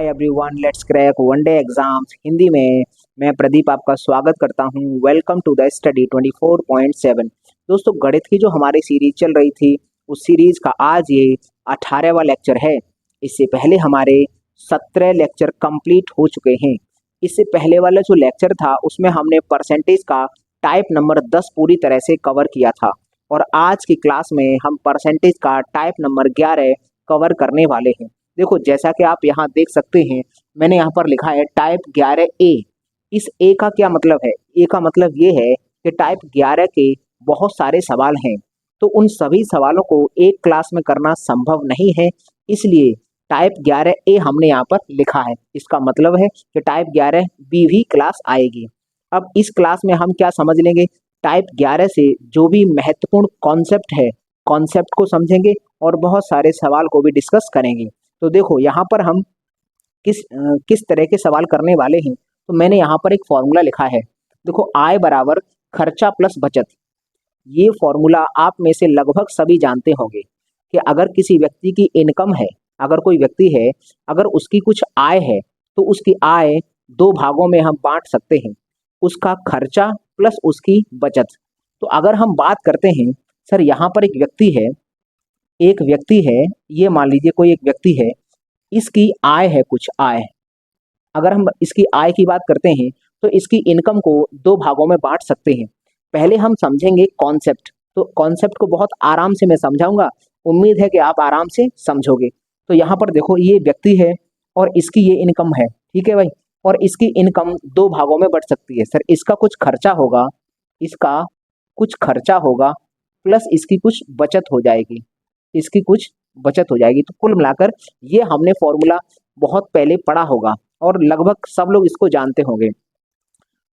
Hi everyone, let's crack one day exams Hindi में। मैं प्रदीप आपका स्वागत करता हूं। Welcome to the study 24.7। दोस्तों, गणित की जो हमारी सीरीज चल रही थी उस सीरीज का आज ये 18वां लेक्चर है। इससे पहले हमारे 17 लेक्चर कंप्लीट हो चुके हैं। इससे पहले वाला जो लेक्चर था उसमें हमने परसेंटेज का टाइप नंबर 10 पूरी तरह से कवर किया था और आज की क्लास में हम परसेंटेज का टाइप नंबर 11 कवर करने वाले हैं। देखो, जैसा कि आप यहाँ देख सकते हैं, मैंने यहाँ पर लिखा है टाइप 11A। इस ए का क्या मतलब है? ए का मतलब ये है कि टाइप 11 के बहुत सारे सवाल हैं, तो उन सभी सवालों को एक क्लास में करना संभव नहीं है, इसलिए टाइप 11A हमने यहाँ पर लिखा है। इसका मतलब है कि टाइप 11B भी क्लास आएगी। अब इस क्लास में हम क्या समझ लेंगे? टाइप 11 से जो भी महत्वपूर्ण कॉन्सेप्ट है, कॉन्सेप्ट को समझेंगे और बहुत सारे सवाल को भी डिस्कस करेंगे। तो देखो, यहाँ पर हम किस तरह के सवाल करने वाले हैं। तो मैंने यहाँ पर एक फॉर्मूला लिखा है। देखो, आय बराबर खर्चा प्लस बचत। ये फॉर्मूला आप में से लगभग सभी जानते होंगे कि अगर किसी व्यक्ति की इनकम है, अगर कोई व्यक्ति है, अगर उसकी कुछ आय है तो उसकी आय दो भागों में हम बांट सकते हैं, उसका खर्चा प्लस उसकी बचत। तो अगर हम बात करते हैं, सर यहाँ पर एक व्यक्ति है, ये मान लीजिए कोई एक व्यक्ति है, इसकी आय है कुछ आय। अगर हम इसकी आय की बात करते हैं तो इसकी इनकम को दो भागों में बांट सकते हैं। पहले हम समझेंगे कॉन्सेप्ट। तो कॉन्सेप्ट को बहुत आराम से मैं समझाऊंगा, उम्मीद है कि आप आराम से समझोगे। तो यहाँ पर देखो, ये व्यक्ति है और इसकी ये इनकम है, ठीक है भाई, और इसकी इनकम दो भागों में बढ़ सकती है। सर, इसका कुछ खर्चा होगा, इसका कुछ खर्चा होगा प्लस इसकी कुछ बचत हो जाएगी, इसकी कुछ बचत हो जाएगी। तो कुल मिलाकर ये हमने फॉर्मूला बहुत पहले पढ़ा होगा और लगभग सब लोग इसको जानते होंगे।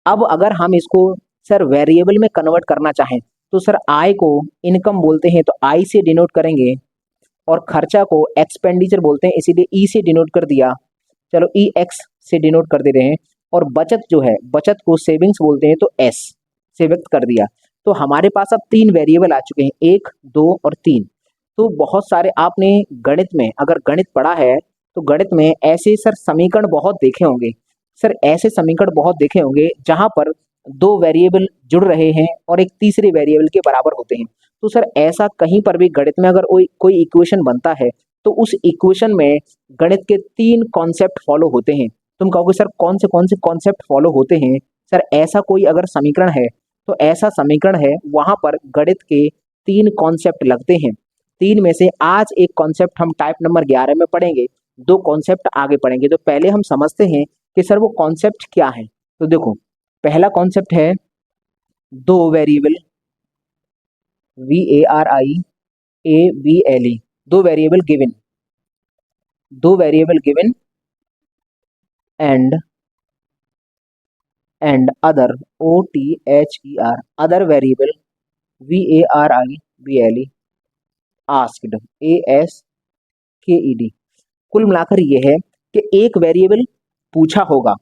अब अगर हम इसको सर वेरिएबल में कन्वर्ट करना चाहें तो सर आय को इनकम बोलते हैं तो आई से डिनोट करेंगे और खर्चा को एक्सपेंडिचर बोलते हैं, इसीलिए ई से डिनोट कर दिया। चलो, ई एक्स से डिनोट कर दे रहे हैं। और बचत जो है, बचत को सेविंग्स बोलते हैं तो एस से व्यक्त कर दिया। तो हमारे पास अब तीन वेरिएबल आ चुके हैं, 1, 2 और 3। तो बहुत सारे आपने गणित में, अगर गणित पढ़ा है तो गणित में ऐसे सर समीकरण बहुत देखे होंगे। सर, ऐसे समीकरण बहुत देखे होंगे जहां पर दो वेरिएबल जुड़ रहे हैं और एक तीसरे वेरिएबल के बराबर होते हैं। तो सर ऐसा कहीं पर भी गणित में अगर कोई इक्वेशन बनता है तो उस इक्वेशन में गणित के तीन कॉन्सेप्ट फॉलो होते हैं। तुम कहोगे सर कौन से कॉन्सेप्ट फॉलो होते हैं? सर, ऐसा कोई अगर समीकरण है तो ऐसा समीकरण है, वहां पर गणित के तीन कॉन्सेप्ट लगते हैं। तीन में से आज एक कॉन्सेप्ट हम टाइप नंबर 11 में पढ़ेंगे, दो कॉन्सेप्ट आगे पढ़ेंगे। तो पहले हम समझते हैं कि सर वो कॉन्सेप्ट क्या है। तो देखो, पहला कॉन्सेप्ट है दो वेरिएबल, VARIABLE, दो वेरिएबल गिवन, दो variable given and other, OTHER, other variable, VARIBLE, asked, ASKED। कुल मिलाकर ये है कि एक वेरिएबल पूछा होगा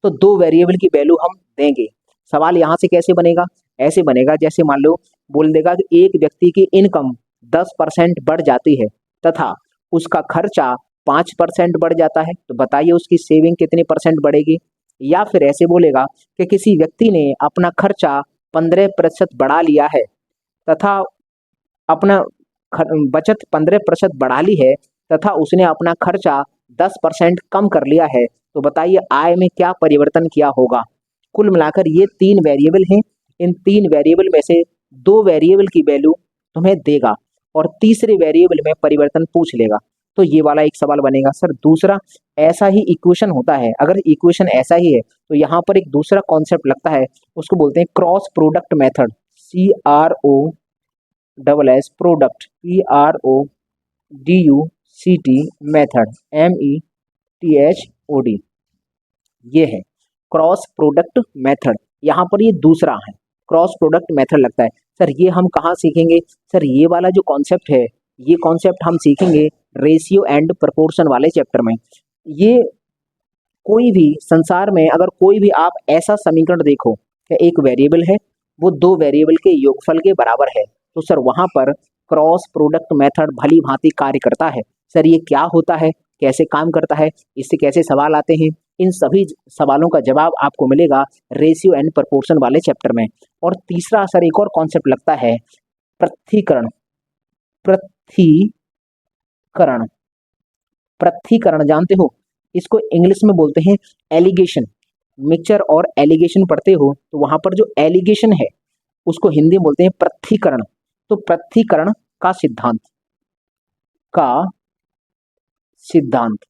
तो दो वेरिएबल की वैल्यू हम देंगे। सवाल यहाँ से कैसे बनेगा? ऐसे बनेगा जैसे मान लो बोल देगा कि एक व्यक्ति की इनकम 10% बढ़ जाती है तथा उसका खर्चा 5% बढ़ जाता है, तो बताइए उसकी सेविंग कितनी परसेंट बढ़ेगी। या फिर ऐसे बोलेगा कि किसी व्यक्ति ने अपना खर्चा 15% बढ़ा लिया है तथा अपना बचत 15% बढ़ा ली है तथा उसने अपना खर्चा 10% कम कर लिया है, तो बताइए आय में क्या परिवर्तन किया होगा। कुल मिलाकर ये तीन वेरिएबल हैं। इन तीन वेरिएबल में से दो वेरिएबल की वैल्यू तुम्हें देगा और तीसरे वेरिएबल में परिवर्तन पूछ लेगा। तो ये वाला एक सवाल बनेगा। सर, दूसरा ऐसा ही इक्वेशन होता है, अगर इक्वेशन ऐसा ही है तो यहाँ पर एक दूसरा कॉन्सेप्ट लगता है, उसको बोलते हैं cross product method, CROSS product, PRODUCT method, METHOD। ये है क्रॉस प्रोडक्ट मेथड। यहाँ पर ये दूसरा है, क्रॉस प्रोडक्ट मेथड लगता है। सर, ये हम कहाँ सीखेंगे? सर, ये वाला जो कॉन्सेप्ट है, ये कॉन्सेप्ट हम सीखेंगे रेशियो एंड प्रोपोर्शन वाले चैप्टर में। ये कोई भी संसार में अगर कोई भी आप ऐसा समीकरण देखो कि एक वेरिएबल है, वो दो वेरिएबल के योगफल के बराबर है, तो सर वहां पर क्रॉस प्रोडक्ट मेथड भली भांति कार्य करता है। सर, ये क्या होता है कैसे काम करता है, इससे कैसे सवाल आते हैं, इन सभी सवालों का जवाब आपको मिलेगा रेशियो एंड प्रोपोर्शन वाले चैप्टर में। और तीसरा सर एक और कॉन्सेप्ट लगता है पृथक्करण। पृथक्करण पृथक्करण जानते हो, इसको इंग्लिश में बोलते हैं एलिगेशन। मिक्सचर और एलिगेशन पढ़ते हो तो वहां पर जो एलिगेशन है उसको हिंदी में बोलते हैं पृथक्करण। तो पृथक्करण का सिद्धांत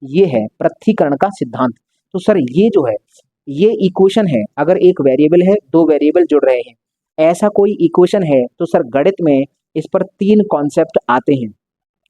ये है पृथक्करण का सिद्धांत। तो सर ये जो है ये इक्वेशन है, अगर एक वेरिएबल है, दो वेरिएबल जुड़ रहे हैं, ऐसा कोई इक्वेशन है, तो सर गणित में इस पर तीन कॉन्सेप्ट आते हैं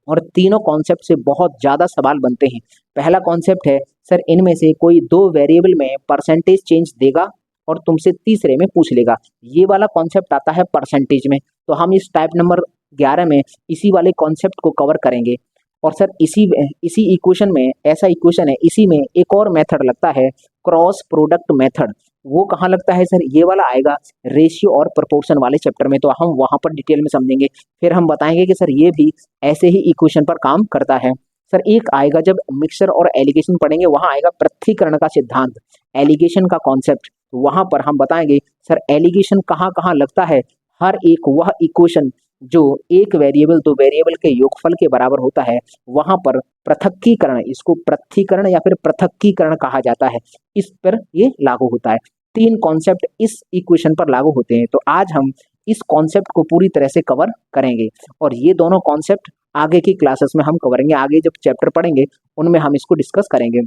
और तीनों कॉन्सेप्ट से बहुत ज्यादा सवाल बनते हैं। पहला कॉन्सेप्ट है सर इनमें से कोई दो वेरिएबल में परसेंटेज चेंज देगा और तुमसे तीसरे में पूछ लेगा, ये वाला कॉन्सेप्ट आता है परसेंटेज में। तो हम इस टाइप नंबर 11 में इसी वाले कॉन्सेप्ट को कवर करेंगे। और सर इसी इक्वेशन में, ऐसा इक्वेशन है, इसी में एक और मेथड लगता है क्रॉस प्रोडक्ट मेथड। वो कहाँ लगता है सर, ये वाला आएगा रेशियो और प्रोपोर्शन वाले चैप्टर में, तो हम वहां पर डिटेल में समझेंगे। फिर हम बताएंगे कि सर ये भी ऐसे ही इक्वेशन पर काम करता है। सर एक आएगा जब मिक्सचर और एलिगेशन पढ़ेंगे, वहां आएगा पृथक्करण का सिद्धांत, एलिगेशन का कॉन्सेप्ट। वहां पर हम बताएंगे सर एलिगेशन कहाँ कहाँ लगता है। हर एक वह इक्वेशन जो एक वेरिएबल दो वेरिएबल के योगफल के बराबर होता है, वहां पर पृथक्कीकरण, इसको पृथक्कीकरण या फिर पृथक्कीकरण कहा जाता है, इस पर ये लागू होता है। तीन कॉन्सेप्ट इस इक्वेशन पर लागू होते हैं। तो आज हम इस कॉन्सेप्ट को पूरी तरह से कवर करेंगे और ये दोनों कॉन्सेप्ट आगे की क्लासेस में हम कवरेंगे, आगे जब चैप्टर पढ़ेंगे उनमें हम इसको डिस्कस करेंगे।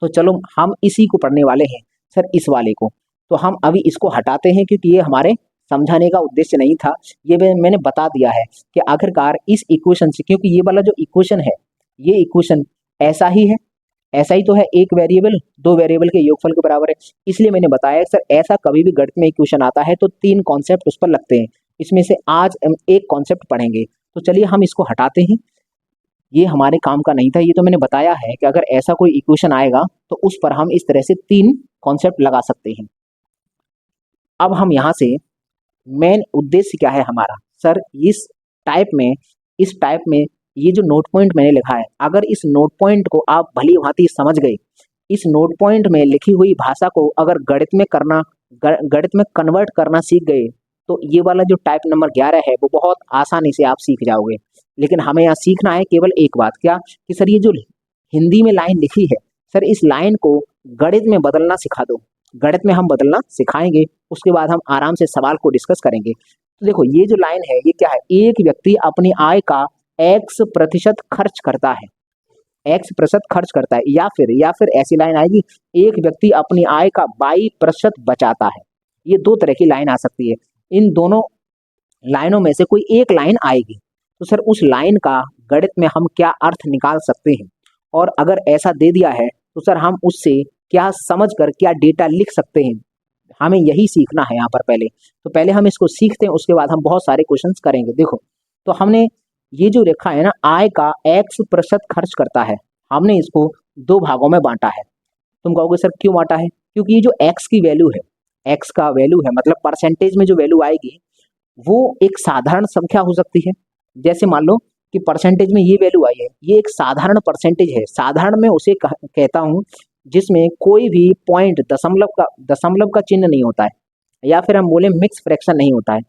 तो चलो हम इसी को पढ़ने वाले हैं सर, इस वाले को। तो हम अभी इसको हटाते हैं क्योंकि ये हमारे समझाने का उद्देश्य नहीं था। ये मैंने बता दिया है कि आखिरकार इस इक्वेशन से, क्योंकि ये वाला जो इक्वेशन है ये इक्वेशन ऐसा ही है, ऐसा ही तो है, एक वेरिएबल दो वेरिएबल के योगफल के बराबर है। इसलिए मैंने बताया सर ऐसा कभी भी गणित में इक्वेशन आता है तो तीन कॉन्सेप्ट उस पर लगते हैं। इसमें से आज हम एक कॉन्सेप्ट पढ़ेंगे। तो चलिए हम इसको हटाते हैं, ये हमारे काम का नहीं था। ये तो मैंने बताया है कि अगर ऐसा कोई इक्वेशन आएगा तो उस पर हम इस तरह से तीन कॉन्सेप्ट लगा सकते हैं। अब हम यहाँ से मेन उद्देश्य क्या है हमारा सर, इस टाइप में ये जो नोट पॉइंट मैंने लिखा है, अगर इस नोट पॉइंट को आप भली भांति समझ गए, इस नोट पॉइंट में लिखी हुई भाषा को अगर गणित में कन्वर्ट करना सीख गए, तो ये वाला जो टाइप नंबर 11 है वो बहुत आसानी से आप सीख जाओगे। लेकिन हमें यहाँ सीखना है केवल एक बात, क्या कि सर ये जो हिंदी में लाइन लिखी है सर, इस लाइन को गणित में बदलना सिखा दो। गणित में हम बदलना सिखाएंगे, उसके बाद हम आराम से सवाल को डिस्कस करेंगे। तो देखो ये जो लाइन है ये क्या है, एक व्यक्ति अपनी आय का X% खर्च करता है, X% खर्च करता है, या फिर ऐसी लाइन आएगी, एक व्यक्ति अपनी आय का Y% बचाता है। ये दो तरह की लाइन आ सकती है। इन दोनों लाइनों में से कोई एक लाइन आएगी, तो सर उस लाइन का गणित में हम क्या अर्थ निकाल सकते हैं, और अगर ऐसा दे दिया है तो सर हम उससे क्या समझकर क्या डेटा लिख सकते हैं, हमें यही सीखना है यहाँ पर। पहले हम इसको सीखते हैं, उसके बाद हम बहुत सारे क्वेश्चंस करेंगे। देखो तो हमने ये जो रेखा है ना, आय का X% खर्च करता है, हमने इसको दो भागों में बांटा है। तुम कहोगे सर क्यों बांटा है, क्योंकि ये जो X की वैल्यू है, X का वैल्यू है मतलब परसेंटेज में जो वैल्यू आएगी वो एक साधारण संख्या हो सकती है। जैसे मान लो कि परसेंटेज में ये वैल्यू आई है, ये एक साधारण % है। साधारण में उसे कहता हूँ जिसमें कोई भी पॉइंट दशमलव का चिन्ह नहीं होता है, या फिर हम बोले मिक्स फ्रैक्शन नहीं होता है।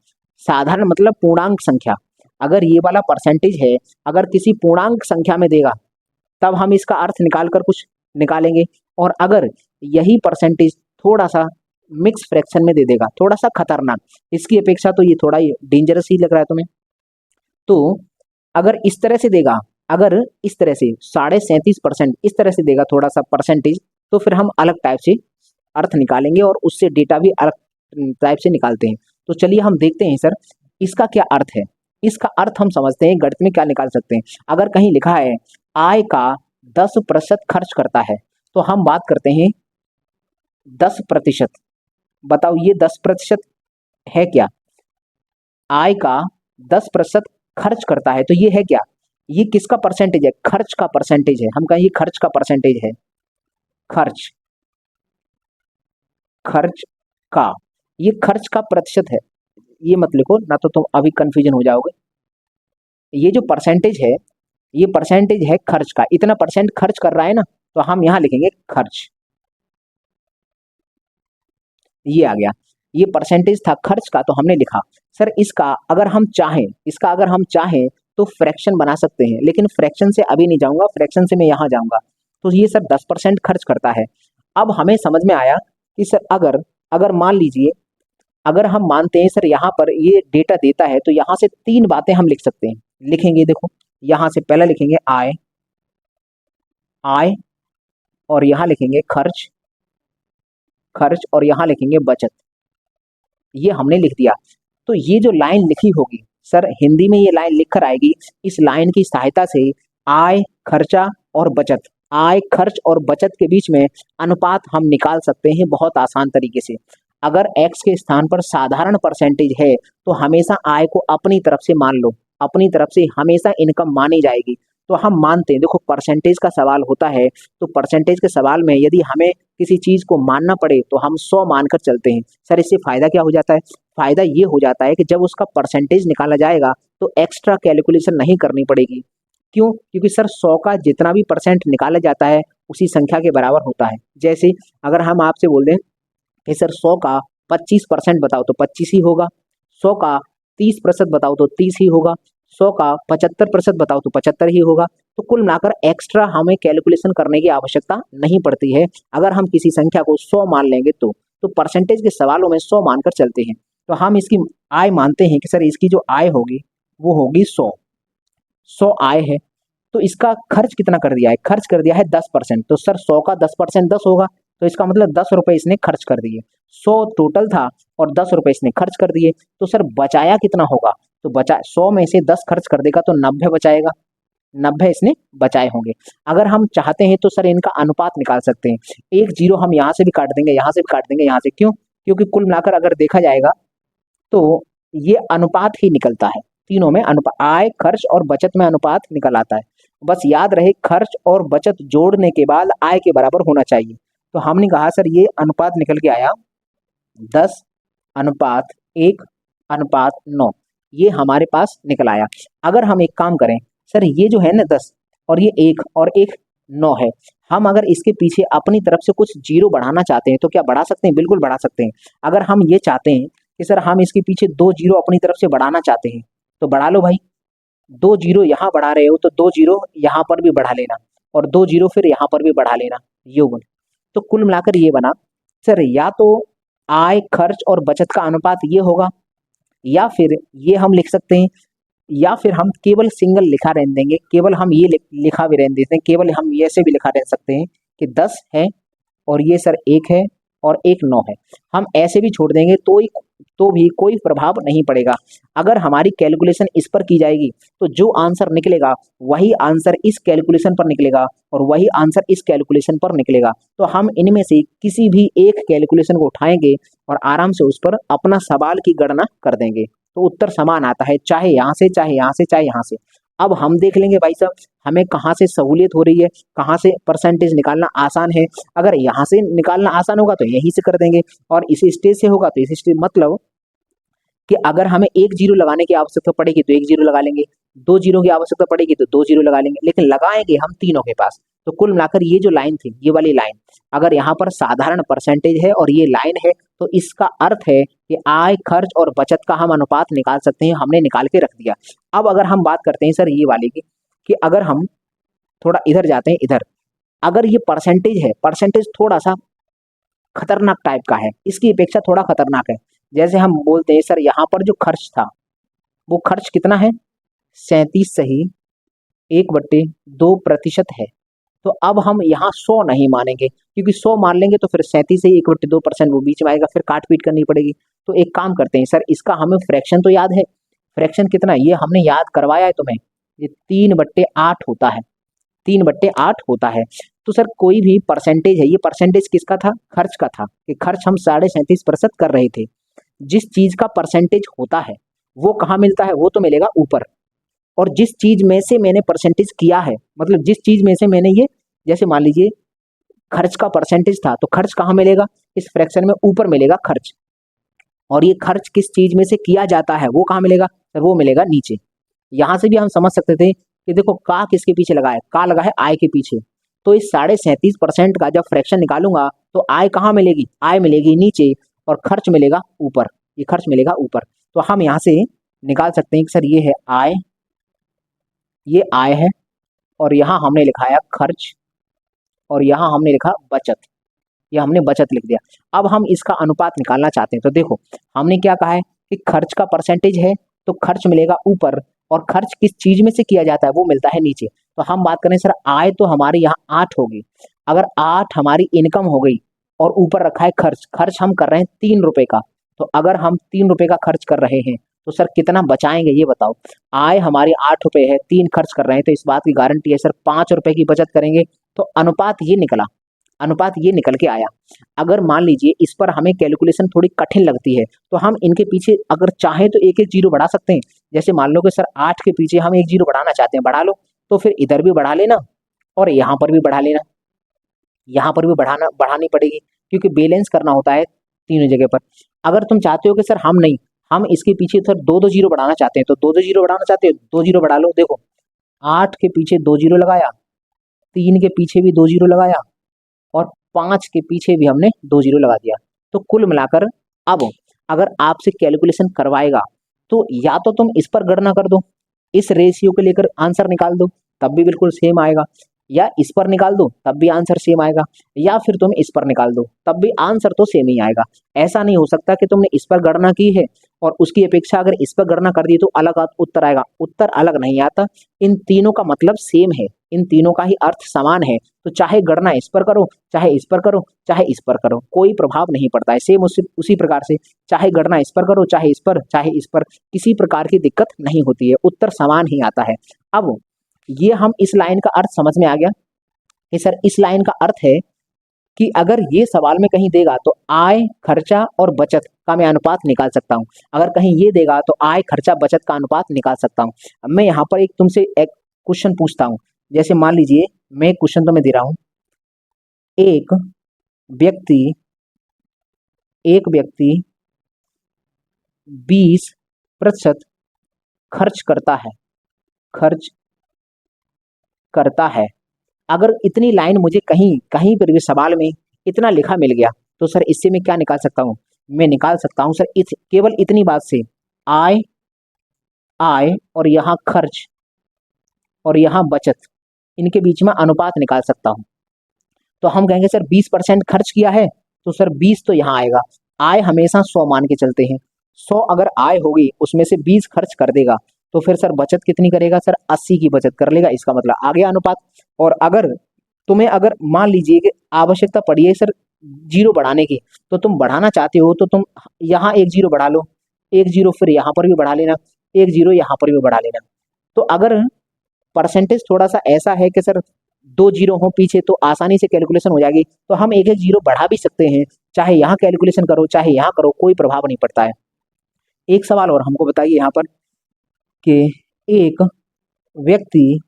साधारण मतलब पूर्णांक संख्या। अगर ये वाला परसेंटेज है, अगर किसी पूर्णांक संख्या में देगा तब हम इसका अर्थ निकाल कर कुछ निकालेंगे, और अगर यही परसेंटेज थोड़ा सा मिक्स फ्रैक्शन में दे देगा, थोड़ा सा खतरनाक, इसकी अपेक्षा तो ये थोड़ा ही डेंजरस ही लग रहा है तुम्हें। तो अगर इस तरह से देगा, अगर इस तरह से 37.5% इस तरह से देगा थोड़ा सा परसेंटेज, तो फिर हम अलग टाइप से अर्थ निकालेंगे और उससे डेटा भी अलग टाइप से निकालते हैं। तो चलिए हम देखते हैं सर इसका क्या अर्थ है। इसका अर्थ हम समझते हैं गणित में क्या निकाल सकते हैं। अगर कहीं लिखा है आय का 10% खर्च करता है, तो हम बात करते हैं 10%। बताओ ये 10% है क्या, आय का 10% खर्च करता है, तो ये है क्या, ये किसका परसेंटेज है, खर्च का परसेंटेज है। हम कहें ये खर्च का परसेंटेज है, खर्च का, ये खर्च का प्रतिशत है। ये मत लिखो ना तो तुम अभी कंफ्यूजन हो जाओगे। ये जो परसेंटेज है ये परसेंटेज है खर्च का, इतना परसेंट खर्च कर रहा है ना, तो हम यहाँ लिखेंगे खर्च। ये आ गया, ये परसेंटेज था खर्च का, तो हमने लिखा। सर इसका अगर हम चाहें तो फ्रैक्शन बना सकते हैं, लेकिन फ्रैक्शन से अभी नहीं जाऊंगा, फ्रैक्शन से मैं यहाँ जाऊंगा। तो ये सर 10% खर्च करता है। अब हमें समझ में आया कि सर अगर अगर मान लीजिए, अगर हम मानते हैं सर यहाँ पर ये डेटा देता है, तो यहाँ से 3 बातें हम लिख सकते हैं। लिखेंगे, देखो यहाँ से पहला लिखेंगे आय, आय, और यहाँ लिखेंगे खर्च, खर्च, और यहाँ लिखेंगे बचत। ये हमने लिख दिया। तो ये जो लाइन लिखी होगी सर, हिंदी में ये लाइन लिख कर आएगी। इस लाइन की सहायता से आय, खर्चा और बचत, आय, खर्च और बचत के बीच में अनुपात हम निकाल सकते हैं बहुत आसान तरीके से। अगर x के स्थान पर साधारण परसेंटेज है, तो हमेशा आय को अपनी तरफ से मान लो, अपनी तरफ से हमेशा इनकम मानी जाएगी। तो हम मानते हैं, देखो परसेंटेज का सवाल होता है, तो परसेंटेज के सवाल में यदि हमें किसी चीज को मानना पड़े तो हम 100 मानकर चलते हैं। सर इससे फायदा क्या हो जाता है? फायदा ये हो जाता है कि जब उसका परसेंटेज निकाला जाएगा तो एक्स्ट्रा कैलकुलेशन नहीं करनी पड़ेगी। क्यों? क्योंकि सर 100 का जितना भी परसेंट निकाला जाता है उसी संख्या के बराबर होता है। जैसे अगर हम आपसे बोल दें कि सर 100 का 25% बताओ तो 25 ही होगा, 100 का 30% बताओ तो 30 ही होगा, 100 का 75% बताओ तो 75 ही होगा। तो कुल मिलाकर एक्स्ट्रा हमें कैलकुलेशन करने की आवश्यकता नहीं पड़ती है। अगर हम किसी संख्या को 100 मान लेंगे तो परसेंटेज के सवालों में 100 मानकर चलते हैं। तो हम इसकी आय मानते हैं कि सर इसकी जो आय होगी वो होगी 100 आय है। तो इसका खर्च कितना कर दिया है? खर्च कर दिया है 10%। तो सर 100 का 10% 10 होगा, तो इसका मतलब 10 रुपए इसने खर्च कर दिए। 100 टोटल था और 10 रुपए इसने खर्च कर दिए। तो सर बचाया कितना होगा? तो बचा 100 में से 10 खर्च कर देगा तो 90 बचाएगा, 90 इसने बचाए होंगे। अगर हम चाहते हैं तो सर इनका अनुपात निकाल सकते हैं। एक जीरो हम यहाँ से भी काट देंगे, यहाँ से भी काट देंगे, यहाँ से। क्यों? क्योंकि कुल मिलाकर अगर देखा जाएगा तो ये अनुपात ही निकलता है। तीनों में अनुपात, आय, खर्च और बचत में अनुपात निकल आता है। बस याद रहे खर्च और बचत जोड़ने के बाद आय के बराबर होना चाहिए। तो हमने कहा सर ये अनुपात निकल के आया 10:1:9, ये हमारे पास निकल आया। अगर हम एक काम करें, सर ये जो है ना 10 और ये 1 और 1 9 है, हम अगर इसके पीछे अपनी तरफ से कुछ जीरो बढ़ाना चाहते हैं तो क्या बढ़ा सकते हैं? बिल्कुल बढ़ा सकते हैं। अगर हम ये चाहते हैं कि सर हम इसके पीछे 2 जीरो अपनी तरफ से बढ़ाना चाहते हैं, तो बढ़ा लो भाई। 2 जीरो यहाँ बढ़ा रहे हो तो 2 जीरो यहाँ पर भी बढ़ा लेना, और 2 जीरो फिर यहाँ पर भी बढ़ा लेना, योगुन। तो कुल मिलाकर ये बना सर, या तो आय, खर्च और बचत का अनुपात ये होगा, या फिर ये हम लिख सकते हैं, या फिर हम केवल सिंगल लिखा रहने देंगे, केवल हम ये लिखा भी रहने देते हैं, केवल हम ये ऐसे भी लिखा रह सकते हैं कि 10 है और ये सर 1 है और 1 9 है। हम ऐसे भी छोड़ देंगे तो भी कोई प्रभाव नहीं पड़ेगा। अगर हमारी कैलकुलेशन इस पर की जाएगी तो जो आंसर निकलेगा वही आंसर इस कैलकुलेशन पर निकलेगा और वही आंसर इस कैलकुलेशन पर निकलेगा। तो हम इनमें से किसी भी एक कैलकुलेशन को उठाएंगे और आराम से उस पर अपना सवाल की गणना कर देंगे, तो उत्तर समान आता है, चाहे यहाँ से, चाहे यहाँ से, चाहे यहाँ से। अब हम देख लेंगे भाई साहब हमें कहाँ से सहूलियत हो रही है, कहाँ से परसेंटेज निकालना आसान है। अगर यहाँ से निकालना आसान होगा तो यहीं से कर देंगे, और इस स्टेज से होगा तो इस स्टेज, मतलब कि अगर हमें 1 जीरो लगाने की आवश्यकता पड़ेगी तो 1 जीरो लगा लेंगे, 2 जीरो की आवश्यकता पड़ेगी तो 2 जीरो लगा लेंगे, लेकिन लगाएंगे हम तीनों के पास। तो कुल मिलाकर ये जो लाइन थी, ये वाली लाइन, अगर यहाँ पर साधारण परसेंटेज है और ये लाइन है, तो इसका अर्थ है कि आय, खर्च और बचत का हम अनुपात निकाल सकते हैं। हमने निकाल के रख दिया। अब अगर हम बात करते हैं सर ये वाली की, कि अगर हम थोड़ा इधर जाते हैं, इधर अगर ये परसेंटेज है, परसेंटेज थोड़ा सा खतरनाक टाइप का है, इसकी अपेक्षा थोड़ा खतरनाक है। जैसे हम बोलते हैं सर यहाँ पर जो खर्च था वो खर्च कितना है? 37 सही 1/2% है। तो अब हम यहाँ 100 नहीं मानेंगे, क्योंकि 100 मान लेंगे तो फिर 37 से 1/2% वो बीच में आएगा, फिर काट पीट करनी पड़ेगी। तो एक काम करते हैं सर, इसका हमें फ्रैक्शन तो याद है, फ्रैक्शन कितना है ये हमने याद करवाया है तुम्हें, ये 3/8 होता है, 3/8 होता है। तो सर कोई भी परसेंटेज है, ये परसेंटेज किसका था? खर्च का था, कि खर्च हम 37.5% कर रहे थे। जिस चीज का परसेंटेज होता है वो कहाँ मिलता है? वो तो मिलेगा ऊपर। और जिस चीज में से मैंने परसेंटेज किया है, मतलब जिस चीज में से मैंने ये, जैसे मान लीजिए खर्च का परसेंटेज था, तो खर्च कहाँ मिलेगा? इस फ्रैक्शन में ऊपर मिलेगा खर्च। और ये खर्च किस चीज में से किया जाता है वो कहाँ मिलेगा? सर वो मिलेगा नीचे। यहां से भी हम समझ सकते थे कि देखो का किसके पीछे लगा है, का लगा है आय के पीछे। तो इस 37.5% का जब फ्रैक्शन निकालूंगा तो आय कहाँ मिलेगी, आय मिलेगी नीचे और खर्च मिलेगा ऊपर, ये खर्च मिलेगा ऊपर। तो हम यहाँ से निकाल सकते हैं कि सर ये है आय, ये आय है, और यहाँ हमने लिखा है खर्च, और यहाँ हमने लिखा बचत, ये हमने बचत लिख दिया। अब हम इसका अनुपात निकालना चाहते हैं। तो देखो हमने क्या कहा है कि खर्च का परसेंटेज है तो खर्च मिलेगा ऊपर, और खर्च किस चीज में से किया जाता है वो मिलता है नीचे। तो हम बात करें सर आय तो हमारी यहाँ 8 होगी, अगर 8 हमारी इनकम हो गई और ऊपर रखा है खर्च, खर्च हम कर रहे हैं 3 रुपए का, तो अगर हम 3 रुपए का खर्च कर रहे हैं तो सर कितना बचाएंगे ये बताओ। आय हमारी 8 रुपए है, 3 खर्च कर रहे हैं, तो इस बात की गारंटी है सर 5 रुपए की बचत करेंगे। तो अनुपात ये निकला, अनुपात ये निकल के आया। अगर मान लीजिए इस पर हमें कैलकुलेशन थोड़ी कठिन लगती है तो हम इनके पीछे अगर चाहें तो एक एक जीरो बढ़ा सकते हैं। जैसे मान लो कि सर 8 के पीछे हम एक जीरो बढ़ाना चाहते हैं, बढ़ा लो, तो फिर इधर भी बढ़ा लेना और यहाँ पर भी बढ़ा लेना, यहाँ पर भी बढ़ानी पड़ेगी क्योंकि बैलेंस करना होता है तीनों जगह पर। अगर तुम चाहते हो कि सर हम नहीं, हम इसके पीछे सर दो दो जीरो बढ़ाना चाहते हैं, तो दो दो जीरो बढ़ाना चाहते हो, 2 जीरो बढ़ा लो। देखो 8 के पीछे 2 जीरो लगाया, 3 के पीछे भी 2 जीरो लगाया, और 5 के पीछे भी हमने 2 जीरो लगा दिया। तो कुल मिलाकर अब अगर आपसे कैलकुलेशन करवाएगा तो या तो तुम इस पर गणना कर दो, इस रेशियो को लेकर आंसर निकाल दो, तब भी बिल्कुल सेम आएगा, या इस पर निकाल दो तब भी आंसर सेम आएगा, या फिर तुम इस पर निकाल दो तब भी आंसर तो सेम ही आएगा। ऐसा नहीं हो सकता कि तुमने इस पर गणना की है और उसकी अपेक्षा अगर इस पर गणना कर दी तो अलग उत्तर आएगा, उत्तर अलग नहीं आता। इन तीनों का मतलब सेम है, इन तीनों का ही अर्थ समान है। तो चाहे गणना इस पर करो, चाहे इस पर करो, चाहे इस पर करो, कोई प्रभाव नहीं पड़ता है। सेम उसी प्रकार से चाहे गणना इस पर करो, चाहे इस पर, चाहे इस पर, किसी प्रकार की दिक्कत नहीं होती है, उत्तर समान ही आता है। अब ये हम इस लाइन का अर्थ समझ में आ गया कि सर इस लाइन का अर्थ है कि अगर ये सवाल में कहीं देगा तो आय, खर्चा और बचत का मैं अनुपात निकाल सकता हूँ। अगर कहीं ये देगा तो आय, खर्चा, बचत का अनुपात निकाल सकता हूँ। अब मैं यहाँ पर एक तुमसे एक क्वेश्चन पूछता हूँ। जैसे मान लीजिए मैं क्वेश्चन तुम्हें दे रहा हूँ, एक व्यक्ति 20% खर्च करता है। अगर इतनी लाइन मुझे कहीं कहीं पर भी सवाल में इतना लिखा मिल गया तो सर इससे मैं क्या निकाल सकता हूँ, मैं निकाल सकता हूँ सर केवल इतनी बात से आय, और यहाँ खर्च और यहाँ बचत, इनके बीच में अनुपात निकाल सकता हूँ। तो हम कहेंगे सर 20% खर्च किया है तो सर 20 तो यहाँ आएगा, आय हमेशा 100 मान के चलते हैं, 100 अगर आय होगी उसमें से 20 खर्च कर देगा तो फिर सर बचत कितनी करेगा, सर 80 की बचत कर लेगा, इसका मतलब आ गया अनुपात। और अगर तुम्हें अगर मान लीजिए कि आवश्यकता पड़ी है सर जीरो बढ़ाने की, तो तुम बढ़ाना चाहते हो तो तुम यहाँ एक जीरो बढ़ा लो, एक जीरो फिर यहाँ पर भी बढ़ा लेना, एक जीरो यहाँ पर भी बढ़ा लेना। तो अगर परसेंटेज थोड़ा सा ऐसा है कि सर 2 जीरो हो पीछे तो आसानी से कैलकुलेशन हो जाएगी, तो हम एक एक जीरो बढ़ा भी सकते हैं, चाहे यहाँ कैलकुलेशन करो चाहे यहाँ करो, कोई प्रभाव नहीं पड़ता है। एक सवाल और हमको बताइए यहाँ पर कि एक व्यक्ति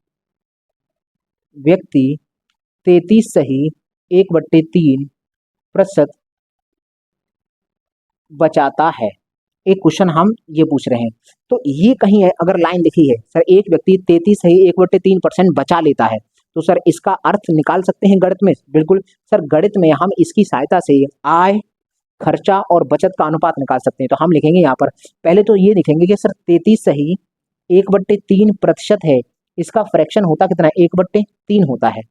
33 सही 1/3% बचाता है। एक क्वेश्चन हम ये पूछ रहे हैं, तो ये कहीं है अगर लाइन लिखी है सर एक व्यक्ति 33 सही 1/3% बचा लेता है, तो सर इसका अर्थ निकाल सकते हैं गणित में। बिल्कुल सर, गणित में हम इसकी सहायता से आय, खर्चा और बचत का अनुपात निकाल सकते हैं। तो हम लिखेंगे यहाँ पर पहले तो ये लिखेंगे कि सर 33 सही 1/3% है, इसका फ्रैक्शन होता कितना है, 1/3 होता है।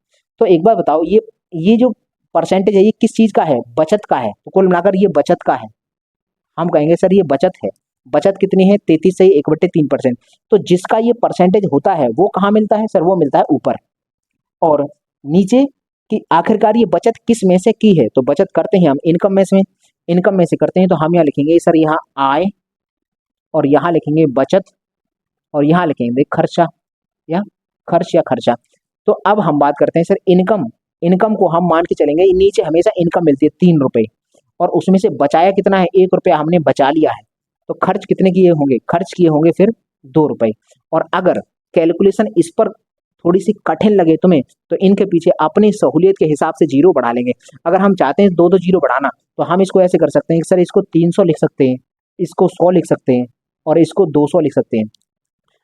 तो एक बार बताओ ये जो परसेंटेज है ये किस चीज का है, बचत का है। तो कुल मिलाकर ये बचत का है, हम कहेंगे सर ये बचत है। बचत कितनी है, 33 सही 1/3%। तो जिसका ये परसेंटेज होता है वो कहाँ मिलता है, सर वो मिलता है ऊपर। और नीचे कि आखिरकार ये बचत किस में से की है, तो बचत करते हैं हम इनकम में से करते हैं। तो हम यहाँ लिखेंगे सर यहाँ आय, और यहाँ लिखेंगे बचत, और यहाँ लिखेंगे खर्चा या खर्चा। तो अब हम बात करते हैं सर इनकम को हम मान के चलेंगे नीचे हमेशा इनकम मिलती है 3 रुपए, और उसमें से बचाया कितना है, 1 रुपया हमने बचा लिया है। तो खर्च कितने किए होंगे, खर्च किए होंगे फिर 2 रुपए। और अगर कैलकुलेशन इस पर थोड़ी सी कठिन लगे तुम्हें तो इनके पीछे अपनी सहूलियत के हिसाब से जीरो बढ़ा लेंगे। अगर हम चाहते हैं 2 जीरो बढ़ाना तो हम इसको ऐसे कर सकते हैं सर इसको 300 लिख सकते हैं, इसको 100 लिख सकते हैं और इसको 200 लिख सकते हैं।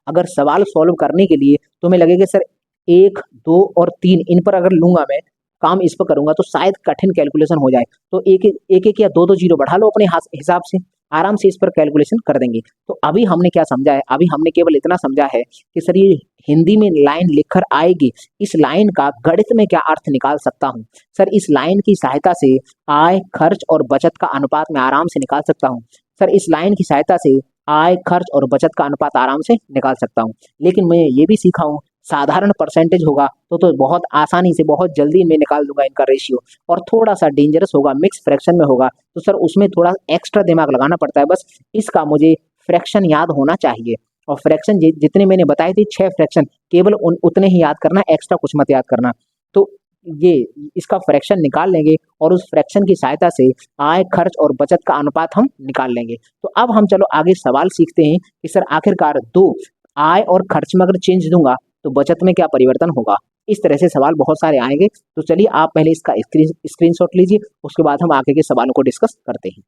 अगर सवाल सॉल्व करने के लिए तुम्हें लगेगा सर 1, 2 और 3 इन पर अगर लूंगा मैं, काम इस पर करूंगा तो शायद कठिन कैलकुलेशन हो जाए, तो एक एक या दो दो जीरो बढ़ा लो अपने हिसाब से, आराम से इस पर कैलकुलेशन कर देंगे। तो अभी हमने क्या समझा है, अभी हमने केवल इतना समझा है कि सर ये हिंदी में लाइन लिखकर आएगी, इस लाइन का गणित में क्या अर्थ निकाल सकता हूँ। सर इस लाइन की सहायता से आय, खर्च और बचत का अनुपात मैं आराम से निकाल सकता हूँ। सर इस लाइन की सहायता से आय, खर्च और बचत का अनुपात आराम से निकाल सकता हूँ। लेकिन मैं ये भी सीखा हूँ, साधारण परसेंटेज होगा तो बहुत आसानी से बहुत जल्दी मैं निकाल दूंगा इनका रेशियो, और थोड़ा सा डेंजरस होगा, मिक्स फ्रैक्शन में होगा तो सर उसमें थोड़ा एक्स्ट्रा दिमाग लगाना पड़ता है। बस इसका मुझे फ्रैक्शन याद होना चाहिए, और फ्रैक्शन जितने मैंने बताए थे 6 फ्रैक्शन, केवल उतने ही याद करना, एक्स्ट्रा कुछ मत याद करना। तो ये इसका फ्रैक्शन निकाल लेंगे और उस फ्रैक्शन की सहायता से आय, खर्च और बचत का अनुपात हम निकाल लेंगे। तो अब हम चलो आगे सवाल सीखते हैं कि सर आखिरकार दो आय और खर्च में अगर चेंज दूंगा तो बचत में क्या परिवर्तन होगा। इस तरह से सवाल बहुत सारे आएंगे। तो चलिए आप पहले इसका स्क्रीनशॉट लीजिए, उसके बाद हम आगे के सवालों को डिस्कस करते हैं।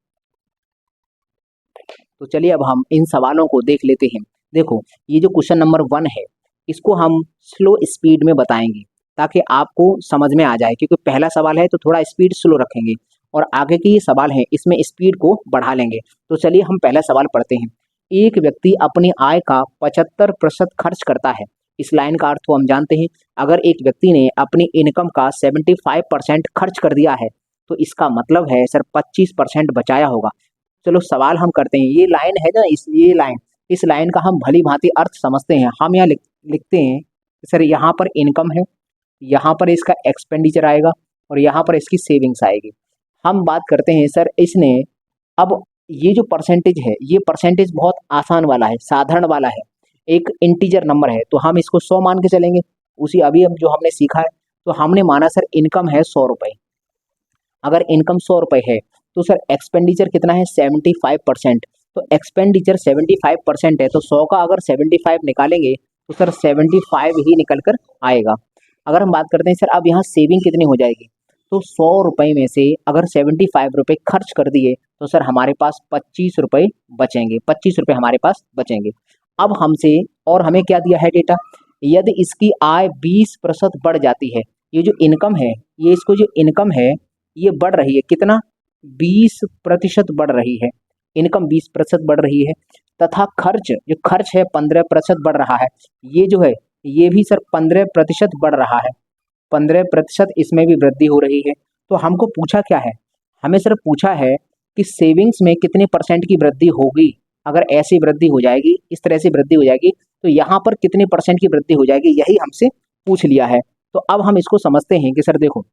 तो चलिए अब हम इन सवालों को देख लेते हैं। देखो ये जो क्वेश्चन नंबर 1 है, इसको हम स्लो स्पीड में बताएंगे ताकि आपको समझ में आ जाए, क्योंकि पहला सवाल है तो थोड़ा स्पीड स्लो रखेंगे, और आगे के ये सवाल हैं इसमें स्पीड को बढ़ा लेंगे। तो चलिए हम पहला सवाल पढ़ते हैं। एक व्यक्ति अपनी आय का 75% खर्च करता है। इस लाइन का अर्थ तो हम जानते हैं, अगर एक व्यक्ति ने अपनी इनकम का 75% खर्च कर दिया है तो इसका मतलब है सर 25% बचाया होगा। चलो सवाल हम करते हैं। ये लाइन है ना, इस लाइन का हम भली भांति अर्थ समझते हैं। हम यहाँ लिखते हैं सर यहाँ पर इनकम है, यहाँ पर इसका एक्सपेंडिचर आएगा और यहाँ पर इसकी सेविंग्स आएगी। हम बात करते हैं सर इसने, अब ये जो परसेंटेज है ये परसेंटेज बहुत आसान वाला है, साधारण वाला है, एक इंटीजर नंबर है, तो हम इसको 100 मान के चलेंगे। उसी अभी हम जो हमने सीखा है, तो हमने माना सर इनकम है 100 रुपए। अगर इनकम 100 रुपए है तो सर एक्सपेंडिचर कितना है 75%। तो एक्सपेंडिचर 75% है, तो 100 का अगर 75 निकालेंगे तो सर 75 ही निकल कर आएगा। अगर हम बात करते हैं सर अब यहाँ सेविंग कितनी हो जाएगी, तो 100 रुपए में से अगर 75 रुपए खर्च कर दिए तो सर हमारे पास 25 रुपए बचेंगे, 25 रुपए हमारे पास बचेंगे। अब हमसे और हमें क्या दिया है डेटा, यदि इसकी आय 20% बढ़ जाती है, ये जो इनकम है, ये इसको जो इनकम है ये बढ़ रही है, कितना 20% बढ़ रही है, इनकम 20% बढ़ रही है, तथा खर्च जो खर्च है 15% बढ़ रहा है। ये जो है ये भी सर 15% बढ़ रहा है, 15% इसमें भी वृद्धि हो रही है। तो हमको पूछा क्या है, हमें सर पूछा है कि सेविंग्स में कितने परसेंट की वृद्धि होगी। अगर ऐसी वृद्धि हो जाएगी, इस तरह से वृद्धि हो जाएगी, तो यहाँ पर कितने परसेंट की वृद्धि हो जाएगी, यही हमसे पूछ लिया है। तो अब हम इसको समझते हैं कि सर देखो,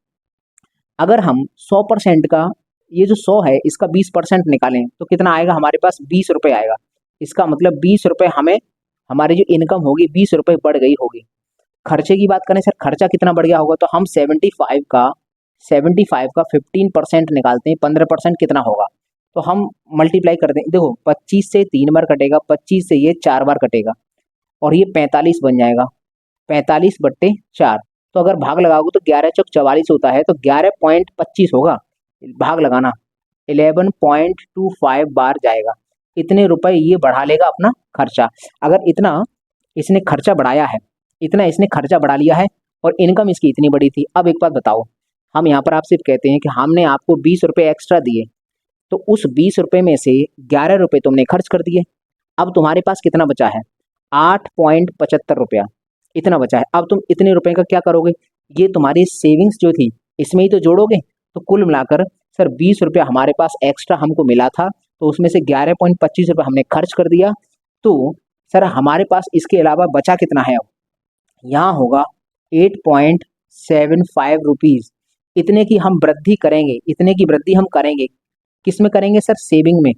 अगर हम 100% का, ये जो 100 है इसका 20% निकालें तो कितना आएगा हमारे पास, 20 रुपये आएगा। इसका मतलब 20 रुपये हमें, हमारी जो इनकम होगी 20 रुपये बढ़ गई होगी। खर्चे की बात करें सर, खर्चा कितना बढ़ गया होगा, तो हम 75 का 15% निकालते हैं, 15% कितना होगा, तो हम मल्टीप्लाई कर दें। देखो 25 से 3 बार कटेगा, 25 से ये 4 बार कटेगा, और ये 45 बन जाएगा, 45/4। तो अगर भाग लगाओगे तो 11 चौक 44 होता है, तो 11.25 होगा, भाग लगाना 11.25 बार जाएगा। इतने रुपए ये बढ़ा लेगा अपना खर्चा। अगर इतना इसने खर्चा बढ़ाया है, इतना इसने खर्चा बढ़ा लिया है, और इनकम इसकी इतनी बड़ी थी। अब एक बात बताओ, हम यहाँ पर आप सिर्फ कहते हैं कि हमने आपको 20 रुपये एक्स्ट्रा दिए, तो उस 20 रुपये में से 11 रुपये तुमने खर्च कर दिए। अब तुम्हारे पास कितना बचा है, 8.75 रुपया इतना बचा है। अब तुम इतने रुपए का क्या करोगे, ये तुम्हारी सेविंग्स जो थी इसमें ही तो जोड़ोगे। तो कुल मिलाकर सर 20 रुपया हमारे पास एक्स्ट्रा हमको मिला था, तो उसमें से 11.25 रुपये हमने खर्च कर दिया। तो सर हमारे पास इसके अलावा बचा कितना है, अब यहाँ होगा 8.75 रुपीज़। इतने की हम वृद्धि करेंगे, इतने की वृद्धि हम करेंगे, किस में करेंगे सर, सेविंग में।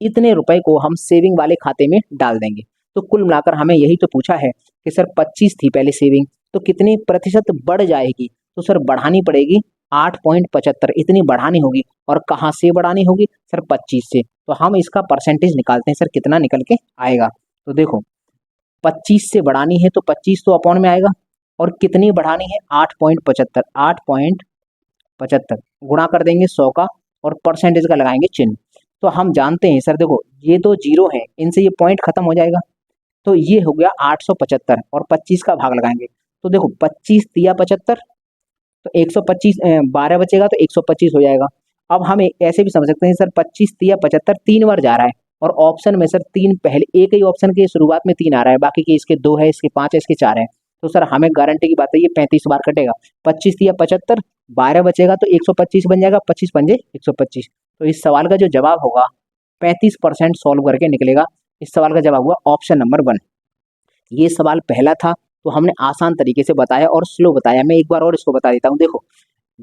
इतने रुपए को हम सेविंग वाले खाते में डाल देंगे। तो कुल मिलाकर हमें यही तो पूछा है कि सर 25 थी पहले सेविंग, तो कितनी प्रतिशत बढ़ जाएगी, तो सर बढ़ानी पड़ेगी 8.75, इतनी बढ़ानी होगी। और कहाँ से बढ़ानी होगी सर, 25 से। तो हम इसका परसेंटेज निकालते हैं सर, कितना निकल के आएगा। तो देखो 25 से बढ़ानी है तो 25 तो अपॉन में आएगा, और कितनी बढ़ानी है 8.75, 8.75 गुणा कर देंगे 100 का, और परसेंटेज का लगाएंगे चिन्ह। तो हम जानते हैं सर, देखो ये तो जीरो है, इनसे ये पॉइंट खत्म हो जाएगा, तो ये हो गया 875 और 25 का भाग लगाएंगे तो देखो 25 तिया 75, तो 125 12 बचेगा तो 125 हो जाएगा। अब हम ऐसे भी समझ सकते हैं सर 25 तिया 75 3 बार जा रहा है और ऑप्शन में सर तीन पहले एक ही ऑप्शन के शुरुआत में 3 आ रहा है, बाकी के इसके 2 है, इसके 5 है, इसके 4 है। तो सर हमें गारंटी की बात है ये 35 बार कटेगा। 25 तिया 75, 12 बचेगा तो 125 बन जाएगा, 25 पंजे 125। तो इस सवाल का जो जवाब होगा 35% सॉल्व करके निकलेगा। इस सवाल का जवाब हुआ ऑप्शन नंबर 1। ये सवाल पहला था तो हमने आसान तरीके से बताया और स्लो बताया। मैं एक बार और इसको बता देता हूँ। देखो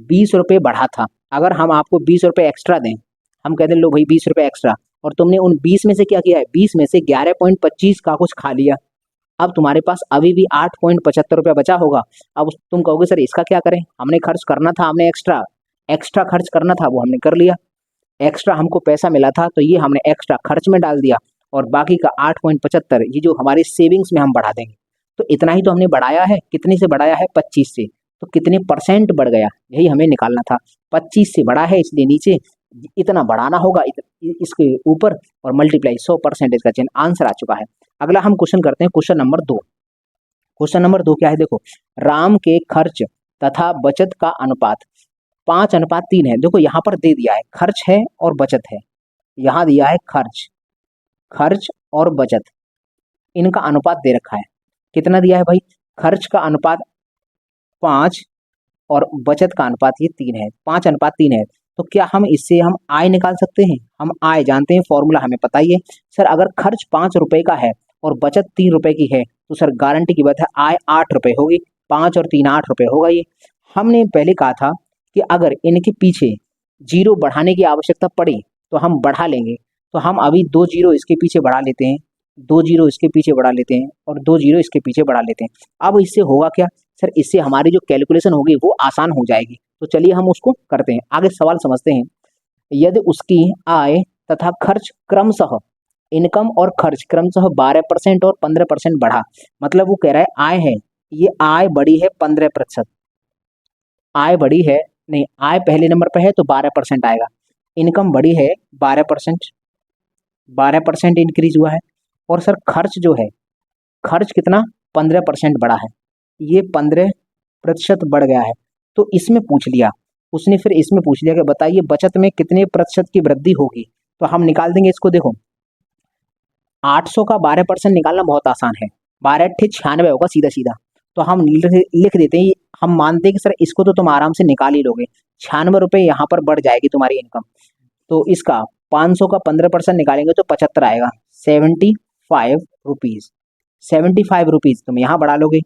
20 रुपये बढ़ा था, अगर हम आपको 20 रुपये एक्स्ट्रा दें, हम कहते हैं लो भाई 20 रुपये एक्स्ट्रा, और तुमने उन 20 में से क्या किया है, 20 में से 11.25 का कुछ खा लिया, अब तुम्हारे पास अभी भी 8.75 रुपया बचा होगा। अब तुम कहोगे सर इसका क्या करें, हमने खर्च करना था, हमने एक्स्ट्रा एक्स्ट्रा खर्च करना था वो हमने कर लिया, एक्स्ट्रा हमको पैसा मिला था तो ये हमने एक्स्ट्रा खर्च में डाल दिया, और बाकी का 8.75 ये जो हमारी सेविंग्स में हम बढ़ा देंगे। तो इतना ही तो हमने बढ़ाया है, कितने से बढ़ाया है, 25 से, तो कितने परसेंट बढ़ गया यही हमें निकालना था। 25 से बढ़ा है इसलिए नीचे इतना बढ़ाना होगा इसके ऊपर और मल्टीप्लाई 100% का चिन्ह, आंसर आ चुका है। अगला हम क्वेश्चन करते हैं क्वेश्चन नंबर 2। क्वेश्चन नंबर 2 क्या है, देखो राम के खर्च तथा बचत का अनुपात 5:3 है। देखो यहाँ पर दे दिया है खर्च है और बचत है, यहाँ दिया है खर्च, खर्च और बचत, इनका अनुपात दे रखा है। कितना दिया है भाई, खर्च का अनुपात 5 और बचत का अनुपात ये 3 है, 5:3 है। तो क्या हम इससे हम आय निकाल सकते हैं, हम आय जानते हैं, फॉर्मूला हमें पता ही है। सर अगर खर्च 5 रुपए का है और बचत 3 रुपए की है तो सर गारंटी की बात है आय 8 रुपए होगी, 5 और 3 8 रुपए होगा। ये हमने पहले कहा था कि अगर इनके पीछे जीरो बढ़ाने की आवश्यकता पड़ी तो हम बढ़ा लेंगे, तो हम अभी 2 जीरो इसके पीछे बढ़ा लेते हैं, 2 जीरो इसके पीछे बढ़ा लेते हैं और 2 जीरो इसके पीछे बढ़ा लेते हैं। अब इससे होगा क्या सर, इससे हमारी जो कैलकुलेशन होगी वो आसान हो जाएगी। तो चलिए हम उसको करते हैं, आगे सवाल समझते हैं। यदि उसकी आय तथा खर्च क्रमशः, इनकम और खर्च क्रमशः 12% और 15% बढ़ा, मतलब वो कह रहा है आय है, ये आय बढ़ी है 15%, आय बढ़ी है, नहीं आय पहले नंबर पे है तो 12% आएगा, इनकम बढ़ी है 12%, 12% इंक्रीज हुआ है, और सर खर्च जो है, खर्च कितना 15% बढ़ा है, ये 15% बढ़ गया है। तो इसमें पूछ लिया उसने, फिर इसमें पूछ लिया कि बताइए बचत में कितने प्रतिशत की वृद्धि होगी। तो हम निकाल देंगे इसको। देखो 800 का 12% निकालना बहुत आसान है, 12 अट्ठे 96 होगा सीधा सीधा। तो हम लिख देते हैं, हम मानते हैं कि सर इसको तो तुम आराम से निकाल ही लोगे, 96 रुपये यहाँ पर बढ़ जाएगी तुम्हारी इनकम। तो इसका 500 का 15% निकालेंगे तो 75 आएगा, 75 रुपीज़, 75 रुपीज़ तुम यहाँ बढ़ा लोगे।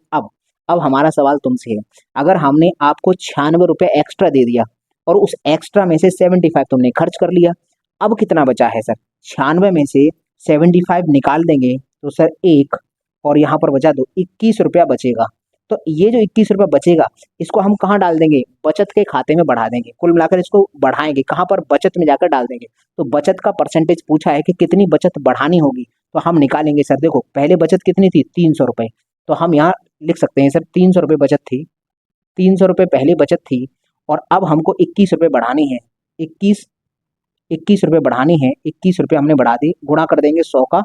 अब हमारा सवाल तुमसे है, अगर हमने आपको 96 रुपये एक्स्ट्रा दे दिया और उस एक्स्ट्रा में से 75 तुमने खर्च कर लिया, अब कितना बचा है सर, 96 में से 75 निकाल देंगे तो सर एक, और यहाँ पर बचा दो 21 रुपया बचेगा। तो ये जो 21 रुपया बचेगा इसको हम कहाँ डाल देंगे, बचत के खाते में बढ़ा देंगे। कुल मिलाकर इसको बढ़ाएंगे कहाँ पर, बचत में जाकर डाल देंगे। तो बचत का परसेंटेज पूछा है कि कितनी बचत बढ़ानी होगी, तो हम निकालेंगे। सर देखो पहले बचत कितनी थी, 300 रुपये, तो हम यहाँ लिख सकते हैं सर 300 रुपये बचत थी, 300 रुपये पहले बचत थी, और अब हमको 21 रुपये बढ़ानी है, 21 रुपये बढ़ानी है, 21 रुपये हमने बढ़ा दी, गुणा कर देंगे 100 का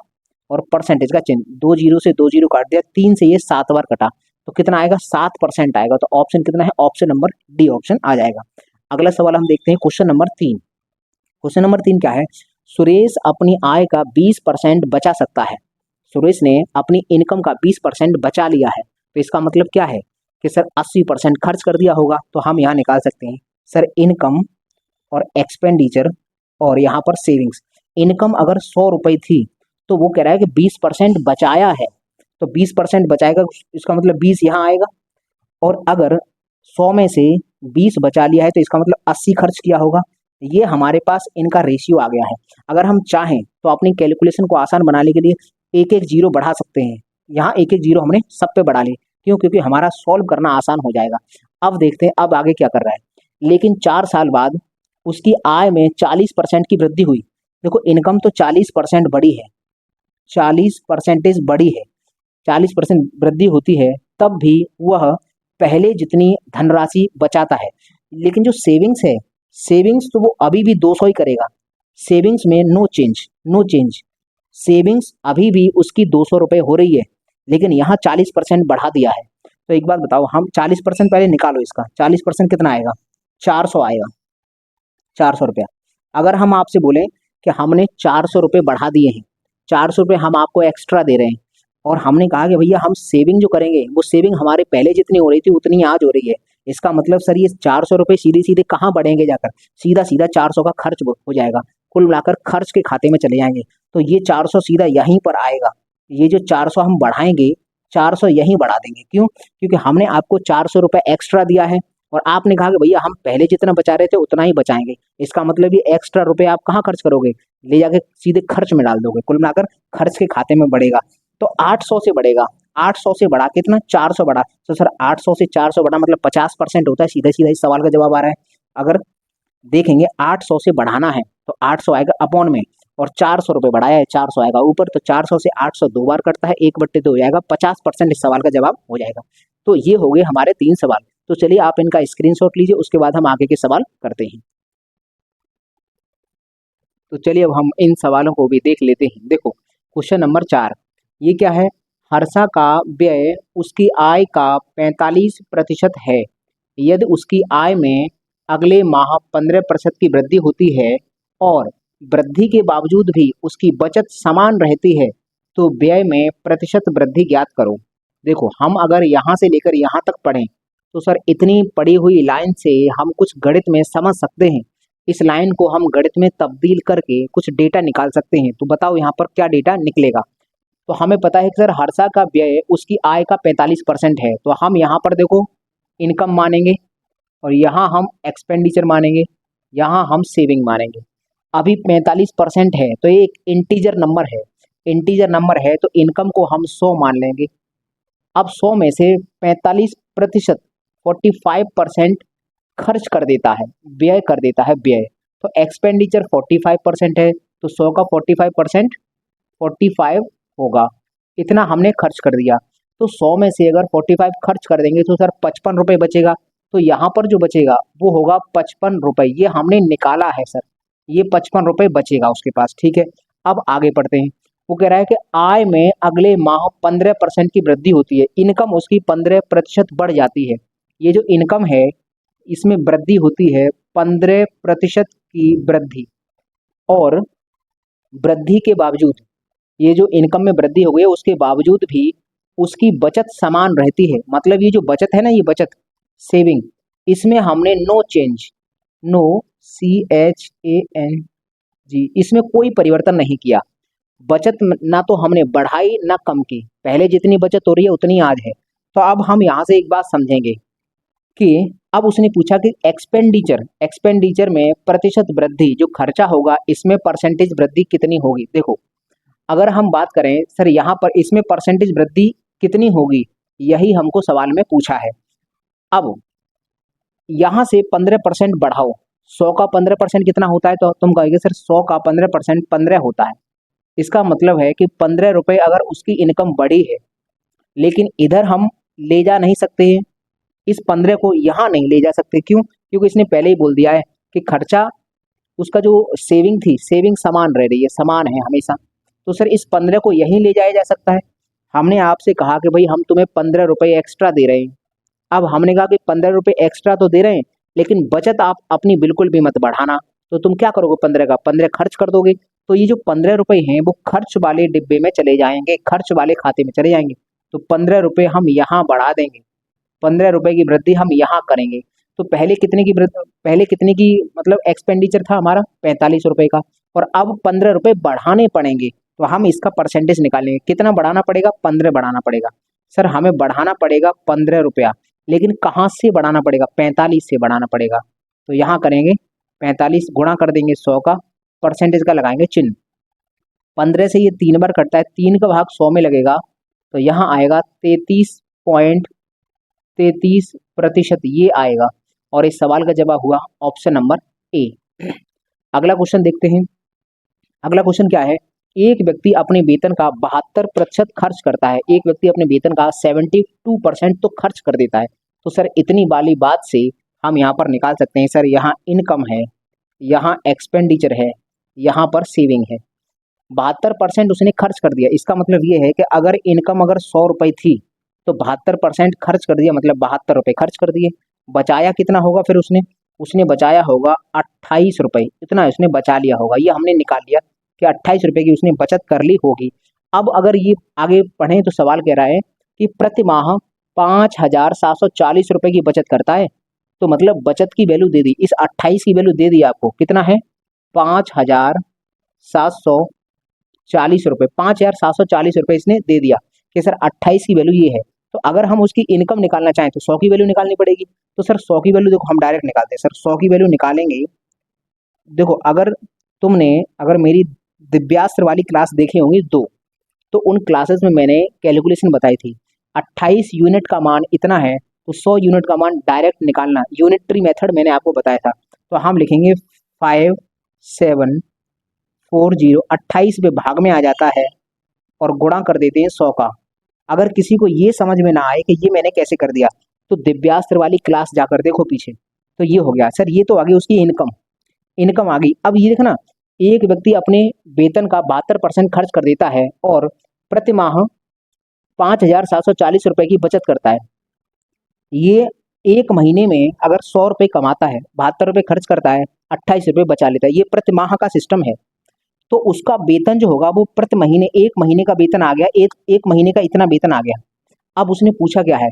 और परसेंटेज का चिन्ह, 2 जीरो से 2 जीरो काट दिया, 3 से ये 7 बार कटा, तो कितना आएगा 7% आएगा। तो ऑप्शन कितना है, ऑप्शन नंबर डी ऑप्शन आ जाएगा। अगला सवाल हम देखते हैं क्वेश्चन नंबर 3। क्वेश्चन नंबर 3 क्या है, सुरेश अपनी आय का 20% बचा सकता है। सुरेश ने अपनी इनकम का 20% बचा लिया है, तो इसका मतलब क्या है कि सर 80% खर्च कर दिया होगा। तो हम यहाँ निकाल सकते हैं सर इनकम और एक्सपेंडिचर और यहाँ पर सेविंग्स। इनकम अगर 100 रुपये थी तो वो कह रहा है कि 20% बचाया है, तो 20% बचाएगा, इसका मतलब 20 यहाँ आएगा, और अगर 100 में से 20 बचा लिया है तो इसका मतलब 80 खर्च किया होगा। ये हमारे पास इनका रेशियो आ गया है। अगर हम चाहें तो अपनी कैलकुलेशन को आसान बनाने के लिए एक एक जीरो बढ़ा सकते हैं, यहाँ एक एक जीरो हमने सब पे बढ़ा ली, क्यों, क्योंकि हमारा सॉल्व करना आसान हो जाएगा। अब देखते हैं अब आगे क्या कर रहा है। लेकिन 4 साल बाद उसकी आय में 40% की वृद्धि हुई। देखो इनकम तो 40% बढ़ी है, 40% बढ़ी है, 40% वृद्धि होती है, तब भी वह पहले जितनी धनराशि बचाता है। लेकिन जो सेविंग्स है, सेविंग्स तो वो अभी भी 200 ही करेगा, सेविंग्स में no change, no change, savings अभी भी उसकी 200 रुपये हो रही है, लेकिन यहाँ 40% बढ़ा दिया है। तो एक बात बताओ, हम 40% पहले निकालो इसका, 40% कितना आएगा? 400 आएगा, 400 रुपया। अगर हम आपसे बोलें कि हमने 400 रुपये बढ़ा दिए हैं, 400 रुपये हम आपको एक्स्ट्रा दे रहे हैं, और हमने कहा कि भैया हम सेविंग जो करेंगे वो सेविंग हमारे पहले जितनी हो रही थी उतनी आज हो रही है, इसका मतलब सर ये 400 रुपये सीधे सीधे कहाँ बढ़ेंगे जाकर? सीधा सीधा 400 का खर्च हो जाएगा, कुल मिलाकर खर्च के खाते में चले जाएंगे। तो ये 400 सीधा यहीं पर आएगा। ये जो 400 हम बढ़ाएंगे, 400 यहीं बढ़ा देंगे। क्यों? क्योंकि हमने आपको 400 रुपये एक्स्ट्रा दिया है, और आपने कहा कि भैया हम पहले जितना बचा रहे थे उतना ही बचाएंगे। इसका मतलब ये एक्स्ट्रा रुपये आप कहाँ खर्च करोगे? ले जाके सीधे खर्च में डाल दोगे, कुल मिलाकर खर्च के खाते में बढ़ेगा। तो 800 से बढ़ेगा, 800 से बढ़ा कितना? 400 बढ़ा। तो सर 800 से 400 बढ़ा मतलब 50% होता है, सीधा सीधा इस सवाल का जवाब आ रहा है। अगर देखेंगे 800 से बढ़ाना है तो 800 आएगा अपॉन में, और 400 रुपये बढ़ाया है 400 आएगा ऊपर, तो 400 से 800 दो बार कटता है, 1/2 हो जाएगा, 50% इस सवाल का जवाब हो जाएगा। तो ये हो गए हमारे 3 सवाल। तो चलिए आप इनका स्क्रीनशॉट लीजिए, उसके बाद हम आगे के सवाल करते हैं। तो चलिए अब हम इन सवालों को भी देख लेते हैं। देखो क्वेश्चन नंबर 4, ये क्या है? हर्षा का व्यय उसकी आय का 45% है। यदि उसकी आय में अगले माह 15% की वृद्धि होती है और वृद्धि के बावजूद भी उसकी बचत समान रहती है, तो व्यय में प्रतिशत वृद्धि ज्ञात करो। देखो हम अगर यहाँ से लेकर यहाँ तक पढ़ें तो सर इतनी पड़ी हुई लाइन से हम कुछ गणित में समझ सकते हैं। इस लाइन को हम गणित में तब्दील करके कुछ डेटा निकाल सकते हैं। तो बताओ यहाँ पर क्या डेटा निकलेगा? तो हमें पता है कि सर हर्षा का व्यय उसकी आय का 45% है, तो हम यहाँ पर देखो इनकम मानेंगे, और यहाँ हम एक्सपेंडिचर मानेंगे, यहाँ हम सेविंग मानेंगे। अभी 45% है तो ये एक इंटीजर नंबर है, इंटीजर नंबर है तो इनकम को हम 100 मान लेंगे। अब 100 में से 45%, 45% खर्च कर देता है, व्यय कर देता है व्यय। तो एक्सपेंडिचर 45% है, तो 100 का 45% 45 होगा। इतना हमने खर्च कर दिया। तो 100 में से अगर 45 खर्च कर देंगे तो सर 55 रुपये बचेगा। तो यहाँ पर जो बचेगा वो होगा 55 रुपये। ये हमने निकाला है सर, ये 55 रुपये बचेगा उसके पास। ठीक है, अब आगे बढ़ते हैं। वो कह रहा है कि आय में अगले माह 15% की वृद्धि होती है, इनकम उसकी 15% बढ़ जाती है। ये जो इनकम है इसमें वृद्धि होती है 15% की वृद्धि, और वृद्धि के बावजूद, ये जो इनकम में वृद्धि हो गई है उसके बावजूद भी उसकी बचत समान रहती है। मतलब ये जो बचत है ना, ये बचत सेविंग, इसमें हमने नो चेंज, नो CHANG, इसमें कोई परिवर्तन नहीं किया। बचत ना तो हमने बढ़ाई ना कम की, पहले जितनी बचत हो रही है उतनी आज है। तो अब हम यहाँ से एक बात समझेंगे कि अब उसने पूछा कि एक्सपेंडिचर, एक्सपेंडिचर में प्रतिशत वृद्धि, जो खर्चा होगा इसमें परसेंटेज वृद्धि कितनी होगी। देखो अगर हम बात करें सर यहाँ पर इसमें परसेंटेज वृद्धि कितनी होगी, यही हमको सवाल में पूछा है। अब यहाँ से 15% बढ़ाओ, 100 का 15% कितना होता है? तो तुम कहोगे सर 100 का 15% 15 होता है। इसका मतलब है कि 15 रुपये अगर उसकी इनकम बढ़ी है, लेकिन इधर हम ले जा नहीं सकते हैं, इस 15 को यहाँ नहीं ले जा सकते। क्यों? क्योंकि इसने पहले ही बोल दिया है कि खर्चा, उसका जो सेविंग थी, सेविंग समान रह रही है, समान है हमेशा। तो सर इस 15 को यहीं ले जाया जा सकता है। हमने आपसे कहा कि भाई हम तुम्हें 15 रुपये एक्स्ट्रा दे रहे हैं। अब हमने कहा कि 15 रुपये एक्स्ट्रा तो दे रहे हैं, लेकिन बचत आप अपनी बिल्कुल भी मत बढ़ाना। तो तुम क्या करोगे? 15 का 15 खर्च कर दोगे। तो ये जो 15 रुपये हैं वो खर्च वाले डिब्बे में चले जाएंगे, खर्च वाले खाते में चले जाएंगे। तो 15 रुपये हम यहाँ बढ़ा देंगे, 15 रुपये की वृद्धि हम यहाँ करेंगे। तो पहले कितने की पहले कितने की मतलब एक्सपेंडिचर था हमारा? 45 रुपये का, और अब 15 रुपये बढ़ाने पड़ेंगे। तो हम इसका परसेंटेज निकालेंगे, कितना बढ़ाना पड़ेगा? 15 बढ़ाना पड़ेगा। सर हमें बढ़ाना पड़ेगा 15 रुपया, लेकिन कहाँ से बढ़ाना पड़ेगा? 45 से बढ़ाना पड़ेगा। तो यहाँ करेंगे 45 गुणा कर देंगे 100 का, परसेंटेज का लगाएंगे चिन्ह। 15 से ये 3 बार कटता है, 3 का भाग 100 में लगेगा, तो यहाँ आएगा 33.33%, ये आएगा। और इस सवाल का जवाब हुआ ऑप्शन नंबर ए। अगला क्वेश्चन देखते हैं। अगला क्वेश्चन क्या है? एक व्यक्ति अपने वेतन का 72% खर्च करता है, एक व्यक्ति अपने वेतन का 72% तो खर्च कर देता है। तो सर इतनी वाली बात से हम यहाँ पर निकाल सकते हैं सर यहाँ इनकम है, यहाँ एक्सपेंडिचर है, यहाँ पर सेविंग है। 72% उसने खर्च कर दिया। इसका मतलब ये है कि अगर इनकम अगर 100 रुपये थी तो 72% खर्च कर दिया, मतलब 72 रुपये खर्च कर दिए। बचाया कितना होगा फिर उसने? उसने बचाया होगा 28 रुपये, इतना उसने बचा लिया होगा। ये हमने निकाल लिया कि 28 रुपये की उसने बचत कर ली होगी। अब अगर ये आगे पढ़ें तो सवाल कह रहा है कि प्रति माह 5,740 रुपये की बचत करता है। तो मतलब बचत की वैल्यू दे दी, इस 28 की वैल्यू दे दी आपको, कितना है? 5,740 रुपये। 5,740 रुपये इसने दे दिया कि सर 28 की वैल्यू ये है। तो अगर हम उसकी इनकम निकालना चाहें तो 100 की वैल्यू निकालनी पड़ेगी। तो सर 100 की वैल्यू देखो हम डायरेक्ट निकालते हैं। सर 100 की वैल्यू निकालेंगे, देखो अगर मेरी दिव्यास्त्र वाली क्लास देखी होंगी दो, तो उन क्लासेस में मैंने कैलकुलेशन बताई थी। 28 यूनिट का मान इतना है तो 100 यूनिट का मान डायरेक्ट निकालना, यूनिटरी मेथड मैंने आपको बताया था। तो हम लिखेंगे 5740, 28 पे भाग में आ जाता है और गुणा कर देते हैं 100 का। अगर किसी को ये समझ में ना आए कि ये मैंने कैसे कर दिया, तो दिव्यास्त्र वाली क्लास जाकर देखो पीछे। तो ये हो गया सर, ये तो आ गई उसकी इनकम, इनकम आ गई। अब ये देखना, एक व्यक्ति अपने वेतन का 72% खर्च कर देता है और प्रति माह 5,740 रुपये की बचत करता है। ये एक महीने में अगर 100 रुपये कमाता है, 72 रुपये खर्च करता है, 28 रुपये बचा लेता है, ये प्रति माह का सिस्टम है। तो उसका वेतन जो होगा वो प्रति महीने, एक महीने का वेतन आ गया, एक महीने का इतना वेतन आ गया। अब उसने पूछा क्या है,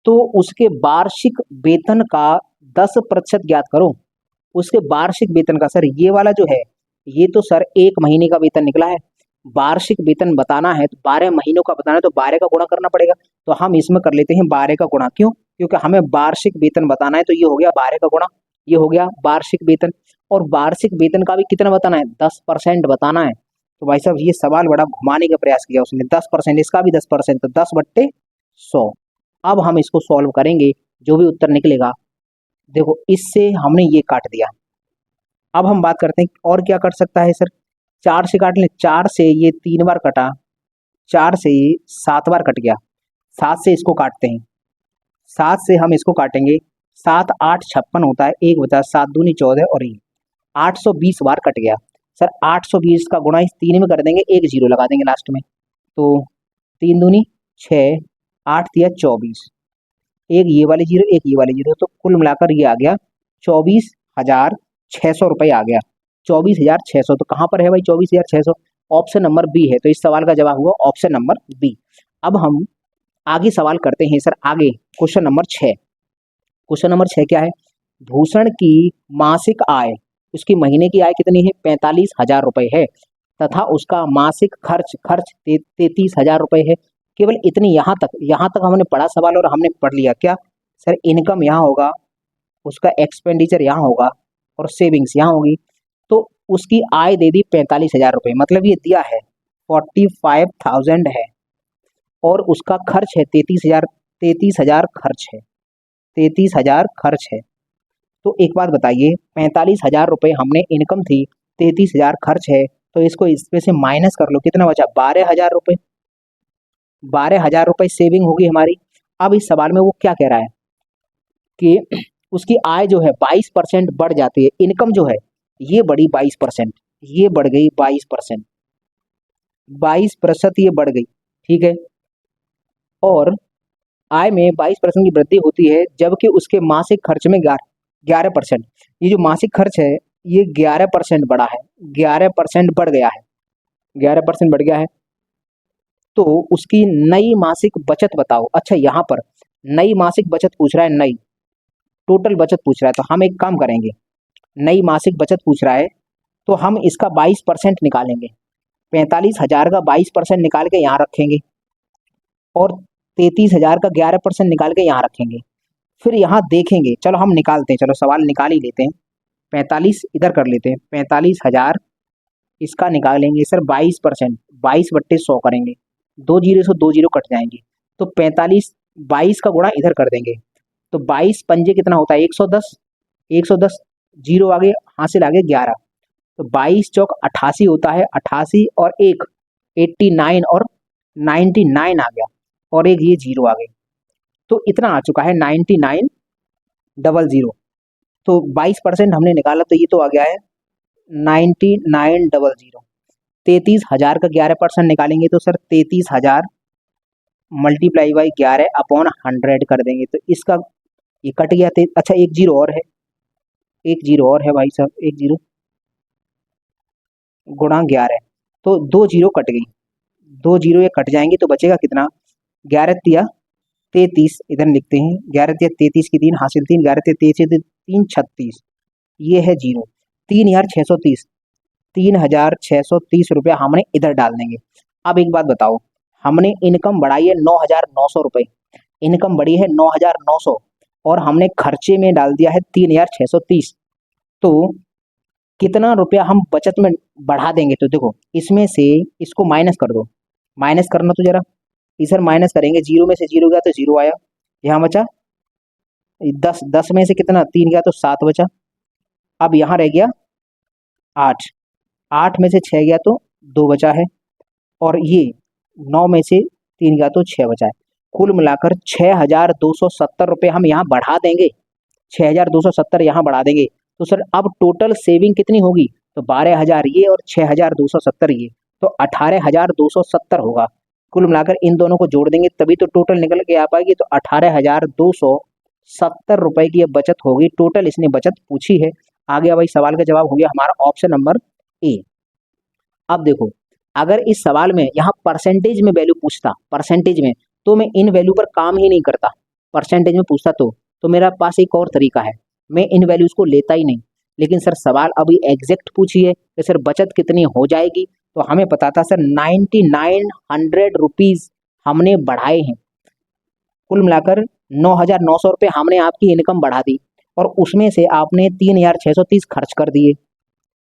तो उसके वार्षिक वेतन का 10% ज्ञात करो। उसके वार्षिक वेतन का, सर ये वाला जो है ये तो सर एक महीने का वेतन निकला है। वार्षिक वेतन बताना है तो 12 महीनों का बताना है, तो 12 का गुणा करना पड़ेगा। तो हम इसमें कर लेते हैं 12 का गुणा। क्यों? क्योंकि हमें वार्षिक वेतन बताना है, तो ये हो गया 12 का गुणा, ये हो गया वार्षिक वेतन। और वार्षिक वेतन का भी कितना बताना है? 10% बताना है। तो भाई साहब ये सवाल बड़ा घुमाने का प्रयास किया उसने। 10%, इसका भी 10%, तो 10/100। अब हम इसको सॉल्व करेंगे, जो भी उत्तर निकलेगा, देखो इससे हमने ये काट दिया। अब हम बात करते हैं और क्या कर सकता है सर। 4 से काट लें, 4 से ये 3 बार कटा, 4 से ये 7 बार कट गया, 7 से इसको काटते हैं, 7 से हम इसको काटेंगे, 7 8 56 होता है, 1 बचा, 7 दूनी 14 और ये 820 बार कट गया। सर 820 का गुणा इस 3 में कर देंगे, एक जीरो लगा देंगे लास्ट में, तो 3 दूनी 6, 8 तिया 24, एक ये वाली जीरो, एक ये वाली जीरो, तो कुल मिलाकर ये आ गया 24,600 रुपये आ गया। 24,600, तो कहाँ पर है भाई 24,600? ऑप्शन नंबर बी है। तो इस सवाल का जवाब हुआ ऑप्शन नंबर बी। अब हम आगे सवाल करते हैं सर, आगे क्वेश्चन नंबर 6। क्वेश्चन नंबर 6 क्या है? भूषण की मासिक आय, उसकी महीने की आय कितनी है? 45,000 रुपये है, तथा उसका मासिक खर्च 33,000 रुपये है। केवल इतनी, यहाँ तक हमने पढ़ा सवाल और हमने पढ़ लिया। क्या सर? इनकम यहाँ होगा, उसका एक्सपेंडिचर यहाँ होगा और सेविंग्स यहाँ होगी। तो उसकी आय दे दी 45,000 रुपये, मतलब ये दिया है 45,000 है, और उसका खर्च है 33,000, 33,000 खर्च है, 33,000 खर्च है। तो एक बात बताइए, 45,000 रुपये हमने इनकम थी, 33,000 खर्च है, तो इसको इसमें से माइनस कर लो, कितना बचा? 12,000 रुपये। 12,000 रुपये सेविंग होगी हमारी। अब इस सवाल में वो क्या कह रहा है कि उसकी आय जो है 22% बढ़ जाती है, इनकम जो है ये बढ़ी 22%, ये बढ़ गई 22%, 22% ये बढ़ गई, ठीक है। और आय में 22% की वृद्धि होती है, जबकि उसके मासिक खर्च में 11%, ये जो मासिक खर्च है ये 11% बढ़ा है, 11% बढ़ गया है, 11% बढ़ गया है। तो उसकी नई मासिक बचत बताओ। अच्छा, यहाँ पर नई मासिक बचत पूछ रहा है, नई टोटल बचत पूछ रहा है, तो हम एक काम करेंगे, नई मासिक बचत पूछ रहा है तो हम इसका 22% निकालेंगे, 45,000 का 22% निकाल के यहाँ रखेंगे और 33,000 का 11% निकाल के यहाँ रखेंगे। फिर यहाँ देखेंगे, चलो हम निकालते हैं, चलो सवाल निकाल ही लेते हैं। 45 इधर कर लेते हैं, 45,000 इसका निकालेंगे सर 22%, 22/100 करेंगे, 2 जीरो से 2 जीरो कट जाएंगे, तो 45, 22 का गुणा इधर कर देंगे, तो 22 पंजे कितना होता है? 110, 110 जीरो आगे, हासिल आगे 11, तो 22 चौक 88 होता है, 88 और एक 89 और 99 आ गया, और एक ये जीरो आ गई, तो इतना आ चुका है 9900। तो 22% हमने निकाला, तो ये तो आ गया है 9900। 33,000 का 11% निकालेंगे तो सर 33,000 मल्टीप्लाई बाई 11/100 कर देंगे, तो इसका ये कट गया। अच्छा एक जीरो और है, एक जीरो और है भाई साहब, एक जीरो गुणा 11, तो दो जीरो कट गई, दो जीरो ये कट जाएंगे तो बचेगा कितना, 11×3 = 33, इधर लिखते हैं 11×3 = 33 की 3 हासिल 3, 11×3 = 3 36, ये है जीरो, 3,630, 3,630 रुपया हमने इधर डाल देंगे। अब एक बात बताओ, हमने इनकम बढ़ाई है 9,900 रुपये, इनकम बढ़ी है 9,900 और हमने खर्चे में डाल दिया है 3,630, तो कितना रुपया हम बचत में बढ़ा देंगे। तो देखो इसमें से इसको माइनस कर दो, माइनस करना तो जरा इधर माइनस करेंगे, जीरो में से जीरो गया तो जीरो आया, यहाँ बचा 10, 10 में से कितना 3 गया तो 7 बचा, अब यहाँ रह गया 8, 8 में से 6 गया तो 2 बचा है, और ये 9 में से 3 गया तो 6 बचा है। कुल मिलाकर 6,270 रुपये हम यहाँ बढ़ा देंगे, 6,270 यहाँ बढ़ा देंगे। तो सर अब टोटल सेविंग कितनी होगी, तो 12,000 ये और 6,270 ये, तो 18,270 होगा। कुल मिलाकर इन दोनों को जोड़ देंगे तभी तो टोटल निकल के आ पाएगी, तो 18,270 रुपए की बचत होगी, टोटल इसने बचत पूछी है। आ गया भाई, सवाल का जवाब हो गया हमारा ऑप्शन नंबर ए। अब देखो अगर इस सवाल में यहाँ परसेंटेज में वैल्यू पूछता, परसेंटेज में, तो मैं इन वैल्यू पर काम ही नहीं करता, परसेंटेज में पूछता तो मेरा पास एक और तरीका है, मैं इन वैल्यूज को लेता ही नहीं। लेकिन सर सवाल अभी एग्जैक्ट पूछी है कि सर बचत कितनी हो जाएगी, तो हमें पता था सर 9900 रुपीज हमने बढ़ाए हैं, कुल मिलाकर 9,900 रुपये हमने आपकी इनकम बढ़ा दी और उसमें से आपने 3,630 खर्च कर दिए,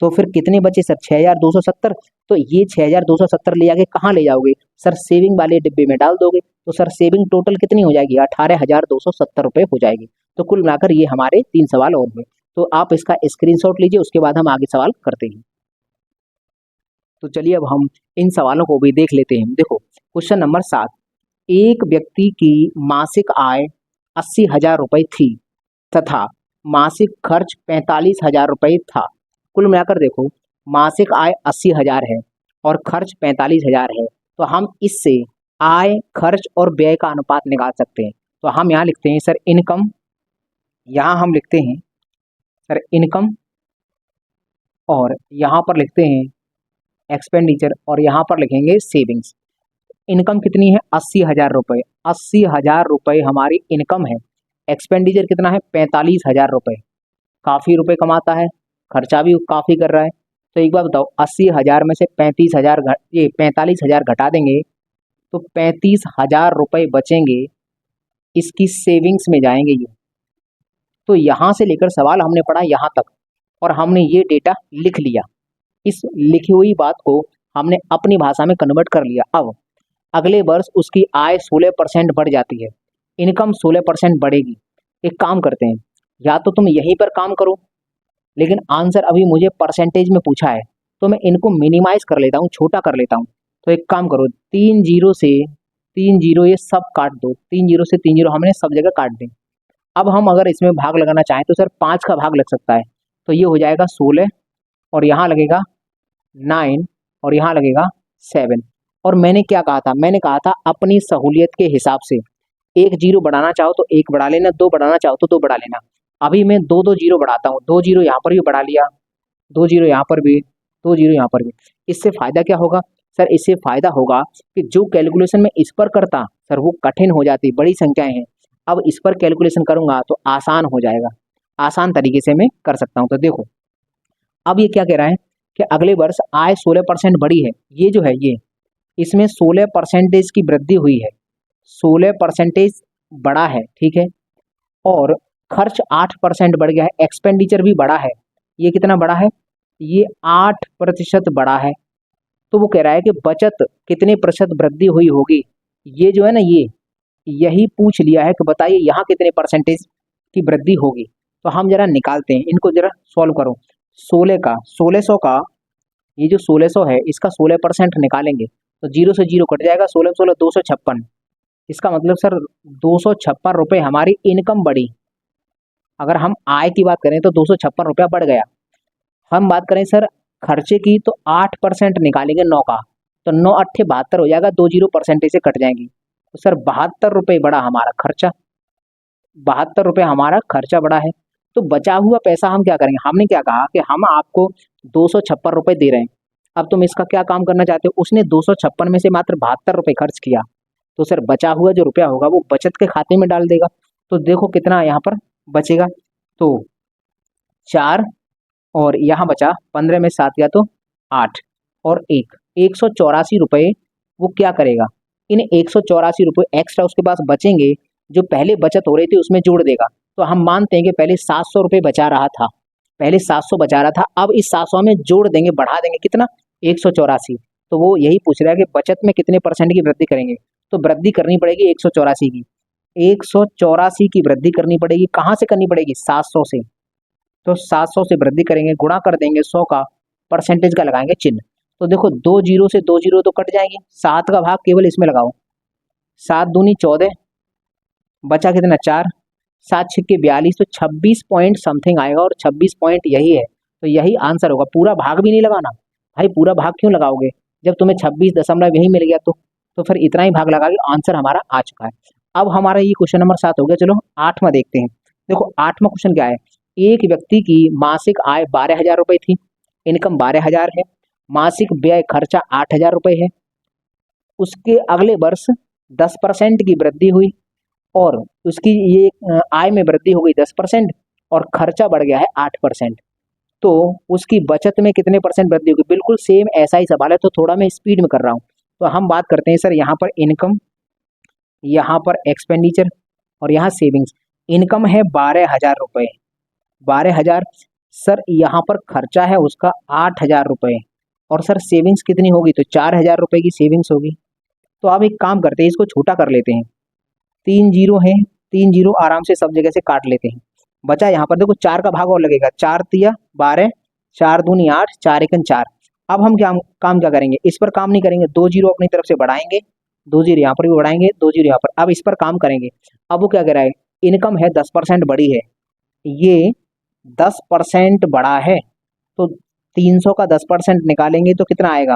तो फिर कितने बचे सर 6,270। तो ये 6,270 ले जाके कहाँ ले जाओगे सर, सेविंग वाले डिब्बे में डाल दोगे, तो सर सेविंग टोटल कितनी हो जाएगी, 18,270 रुपये हो जाएगी। तो कुल मिलाकर ये हमारे 3 सवाल और हुए, तो आप इसका स्क्रीनशॉट लीजिए, उसके बाद हम आगे सवाल करते हैं। तो चलिए अब हम इन सवालों को भी देख लेते हैं। देखो क्वेश्चन नंबर 7, एक व्यक्ति की मासिक आय 80,000 रुपये थी तथा मासिक खर्च 45,000 रुपये था। कुल मिलाकर देखो मासिक आय 80,000 है और खर्च 45,000 है, तो हम इससे आय खर्च और व्यय का अनुपात निकाल सकते हैं। तो हम यहाँ लिखते हैं सर इनकम, यहाँ हम लिखते हैं सर इनकम, और यहाँ पर लिखते हैं एक्सपेंडिचर, और यहाँ पर लिखेंगे सेविंग्स। इनकम कितनी है 80,000 रुपये, 80,000 रुपये हमारी इनकम है। एक्सपेंडिचर कितना है 45,000 रुपये, काफ़ी रुपये कमाता है, खर्चा भी काफ़ी कर रहा है। तो एक बार बताओ 80,000 में से 45,000 घटा देंगे तो 35,000 रुपये बचेंगे, इसकी सेविंग्स में जाएंगे ये। तो यहाँ से लेकर सवाल हमने पढ़ा यहाँ तक और हमने ये डेटा लिख लिया, इस लिखी हुई बात को हमने अपनी भाषा में कन्वर्ट कर लिया। अब अगले वर्ष उसकी आय 16% बढ़ जाती है, इनकम 16% बढ़ेगी। एक काम करते हैं, या तो तुम यहीं पर काम करो, लेकिन आंसर अभी मुझे परसेंटेज में पूछा है तो मैं इनको मिनिमाइज कर लेता हूँ, छोटा कर लेता हूँ। तो एक काम करो, 3 जीरो से 3 जीरो ये सब काट दो, 3 जीरो से 3 जीरो हमने सब जगह काट दें। अब हम अगर इसमें भाग लगाना चाहें तो सर 5 का भाग लग सकता है, तो ये हो जाएगा 16 और यहाँ लगेगा 9 और यहाँ लगेगा 7। और मैंने क्या कहा था, मैंने कहा था अपनी सहूलियत के हिसाब से, एक जीरो बढ़ाना चाहो तो एक बढ़ा लेना, दो बढ़ाना चाहो तो दो बढ़ा लेना। अभी मैं दो दो जीरो बढ़ाता हूँ, 2 जीरो यहाँ पर भी बढ़ा लिया, 2 जीरो यहाँ पर भी, 2 जीरो यहाँ पर भी। इससे फ़ायदा क्या होगा सर, इससे फ़ायदा होगा कि जो कैलकुलेशन मैं इस पर करता सर वो कठिन हो जाती, बड़ी संख्याएं हैं। अब इस पर कैलकुलेशन करूँगा तो आसान हो जाएगा, आसान तरीके से मैं कर सकता हूँ। तो देखो अब ये क्या कह रहा है कि अगले वर्ष आय 16% बढ़ी है, ये जो है ये इसमें 16% की वृद्धि हुई है, 16% बढ़ा है, ठीक है, और खर्च 8% बढ़ गया है, एक्सपेंडिचर भी बढ़ा है। ये कितना बढ़ा है, ये 8% बढ़ा है। तो वो कह रहा है कि बचत कितने प्रतिशत वृद्धि हुई होगी, ये जो है ना ये यही पूछ लिया है कि बताइए यहाँ कितने परसेंटेज की वृद्धि होगी। तो हम जरा निकालते हैं, इनको जरा सॉल्व करो। 16 का 1600 का, ये जो 1600 है इसका 16% निकालेंगे तो जीरो से जीरो कट जाएगा, 16 16 256। इसका मतलब सर 256 रुपये हमारी इनकम बढ़ी। अगर हम आय की बात करें तो 256 रुपया बढ़ गया। हम बात करें सर खर्चे की तो 8% निकालेंगे 9 का, तो 9 अट्ठे 72 हो जाएगा, 20 परसेंटेज से कट जाएंगी। तो सर 72 रुपये बड़ा हमारा खर्चा, 72 रुपये हमारा खर्चा बड़ा है। तो बचा हुआ पैसा हम क्या करेंगे, हमने क्या कहा कि हम आपको 256 रुपये दे रहे हैं, अब तुम इसका क्या काम करना चाहते हो। उसने 256 में से मात्र 72 रुपये खर्च किया, तो सर बचा हुआ जो रुपया होगा वो बचत के खाते में डाल देगा। तो देखो कितना यहाँ पर बचेगा, तो 4 और यहाँ बचा 15 में 7 गया तो 8 और 184 रुपये वो क्या करेगा, इन 184 रुपये एक्स्ट्रा उसके पास बचेंगे, जो पहले बचत हो रही थी उसमें जोड़ देगा। तो हम मानते हैं कि पहले 700 रुपये बचा रहा था, पहले 700 बचा रहा था, अब इस 700 में जोड़ देंगे, बढ़ा देंगे कितना, 184। तो वो यही पूछ रहा है कि बचत में कितने परसेंट की वृद्धि करेंगे। तो वृद्धि करनी पड़ेगी 184 की, 184 की वृद्धि करनी पड़ेगी, कहाँ से करनी पड़ेगी, 700 से। तो 700 से वृद्धि करेंगे, गुणा कर देंगे 100 का, परसेंटेज का लगाएंगे चिन्ह। तो देखो 2 जीरो से 2 जीरो तो कट जाएंगे, 7 का भाग केवल इसमें लगाओ, 7 दूनी 14, बचा कितना 4, 7 छिक्के 42, तो 26 पॉइंट समथिंग आएगा, और 26 पॉइंट यही है। तो यही आंसर होगा, पूरा भाग भी नहीं लगाना भाई, पूरा भाग क्यों लगाओगे जब तुम्हें 26 यही मिल गया। तो फिर इतना ही भाग लगा के आंसर हमारा आ चुका है। अब हमारा ये क्वेश्चन नंबर 7 हो गया। चलो 8वां देखते हैं। देखो 8वां क्वेश्चन क्या है, एक व्यक्ति की मासिक आय 12,000 रुपये थी, इनकम 12,000 है, मासिक व्यय खर्चा 8,000 रुपये है, उसके अगले वर्ष 10% की वृद्धि हुई, और उसकी ये आय में वृद्धि हो गई 10% और खर्चा बढ़ गया है 8%। तो उसकी बचत में कितने परसेंट वृद्धि होगी। बिल्कुल सेम ऐसा ही सवाल है, तो थोड़ा मैं स्पीड में कर रहा हूँ। तो हम बात करते हैं सर, यहाँ पर इनकम, यहाँ पर एक्सपेंडिचर और यहाँ सेविंग्स। इनकम है 12,000 रुपये, 12,000। सर यहाँ पर खर्चा है उसका 8,000 रुपये, और सर सेविंग्स कितनी होगी, तो 4,000 रुपये की सेविंग्स होगी। तो आप एक काम करते हैं, इसको छोटा कर लेते हैं, 3 जीरो है, 3 जीरो आराम से सब जगह से काट लेते हैं। बचा यहाँ पर देखो 4 का भाग और लगेगा, 4 तिया 12, 4 दूनी 8, 4 एकन 4। अब हम क्या काम क्या करेंगे, इस पर काम नहीं करेंगे, 2 जीरो अपनी तरफ से बढ़ाएंगे, 2 जीरो यहाँ पर भी बढ़ाएंगे, 2 जीरो यहाँ पर। अब इस पर काम करेंगे। अब वो क्या कह रहा है, इनकम है 10% बढ़ी है, ये 10% बढ़ा है, तो 300 का 10% निकालेंगे तो कितना आएगा,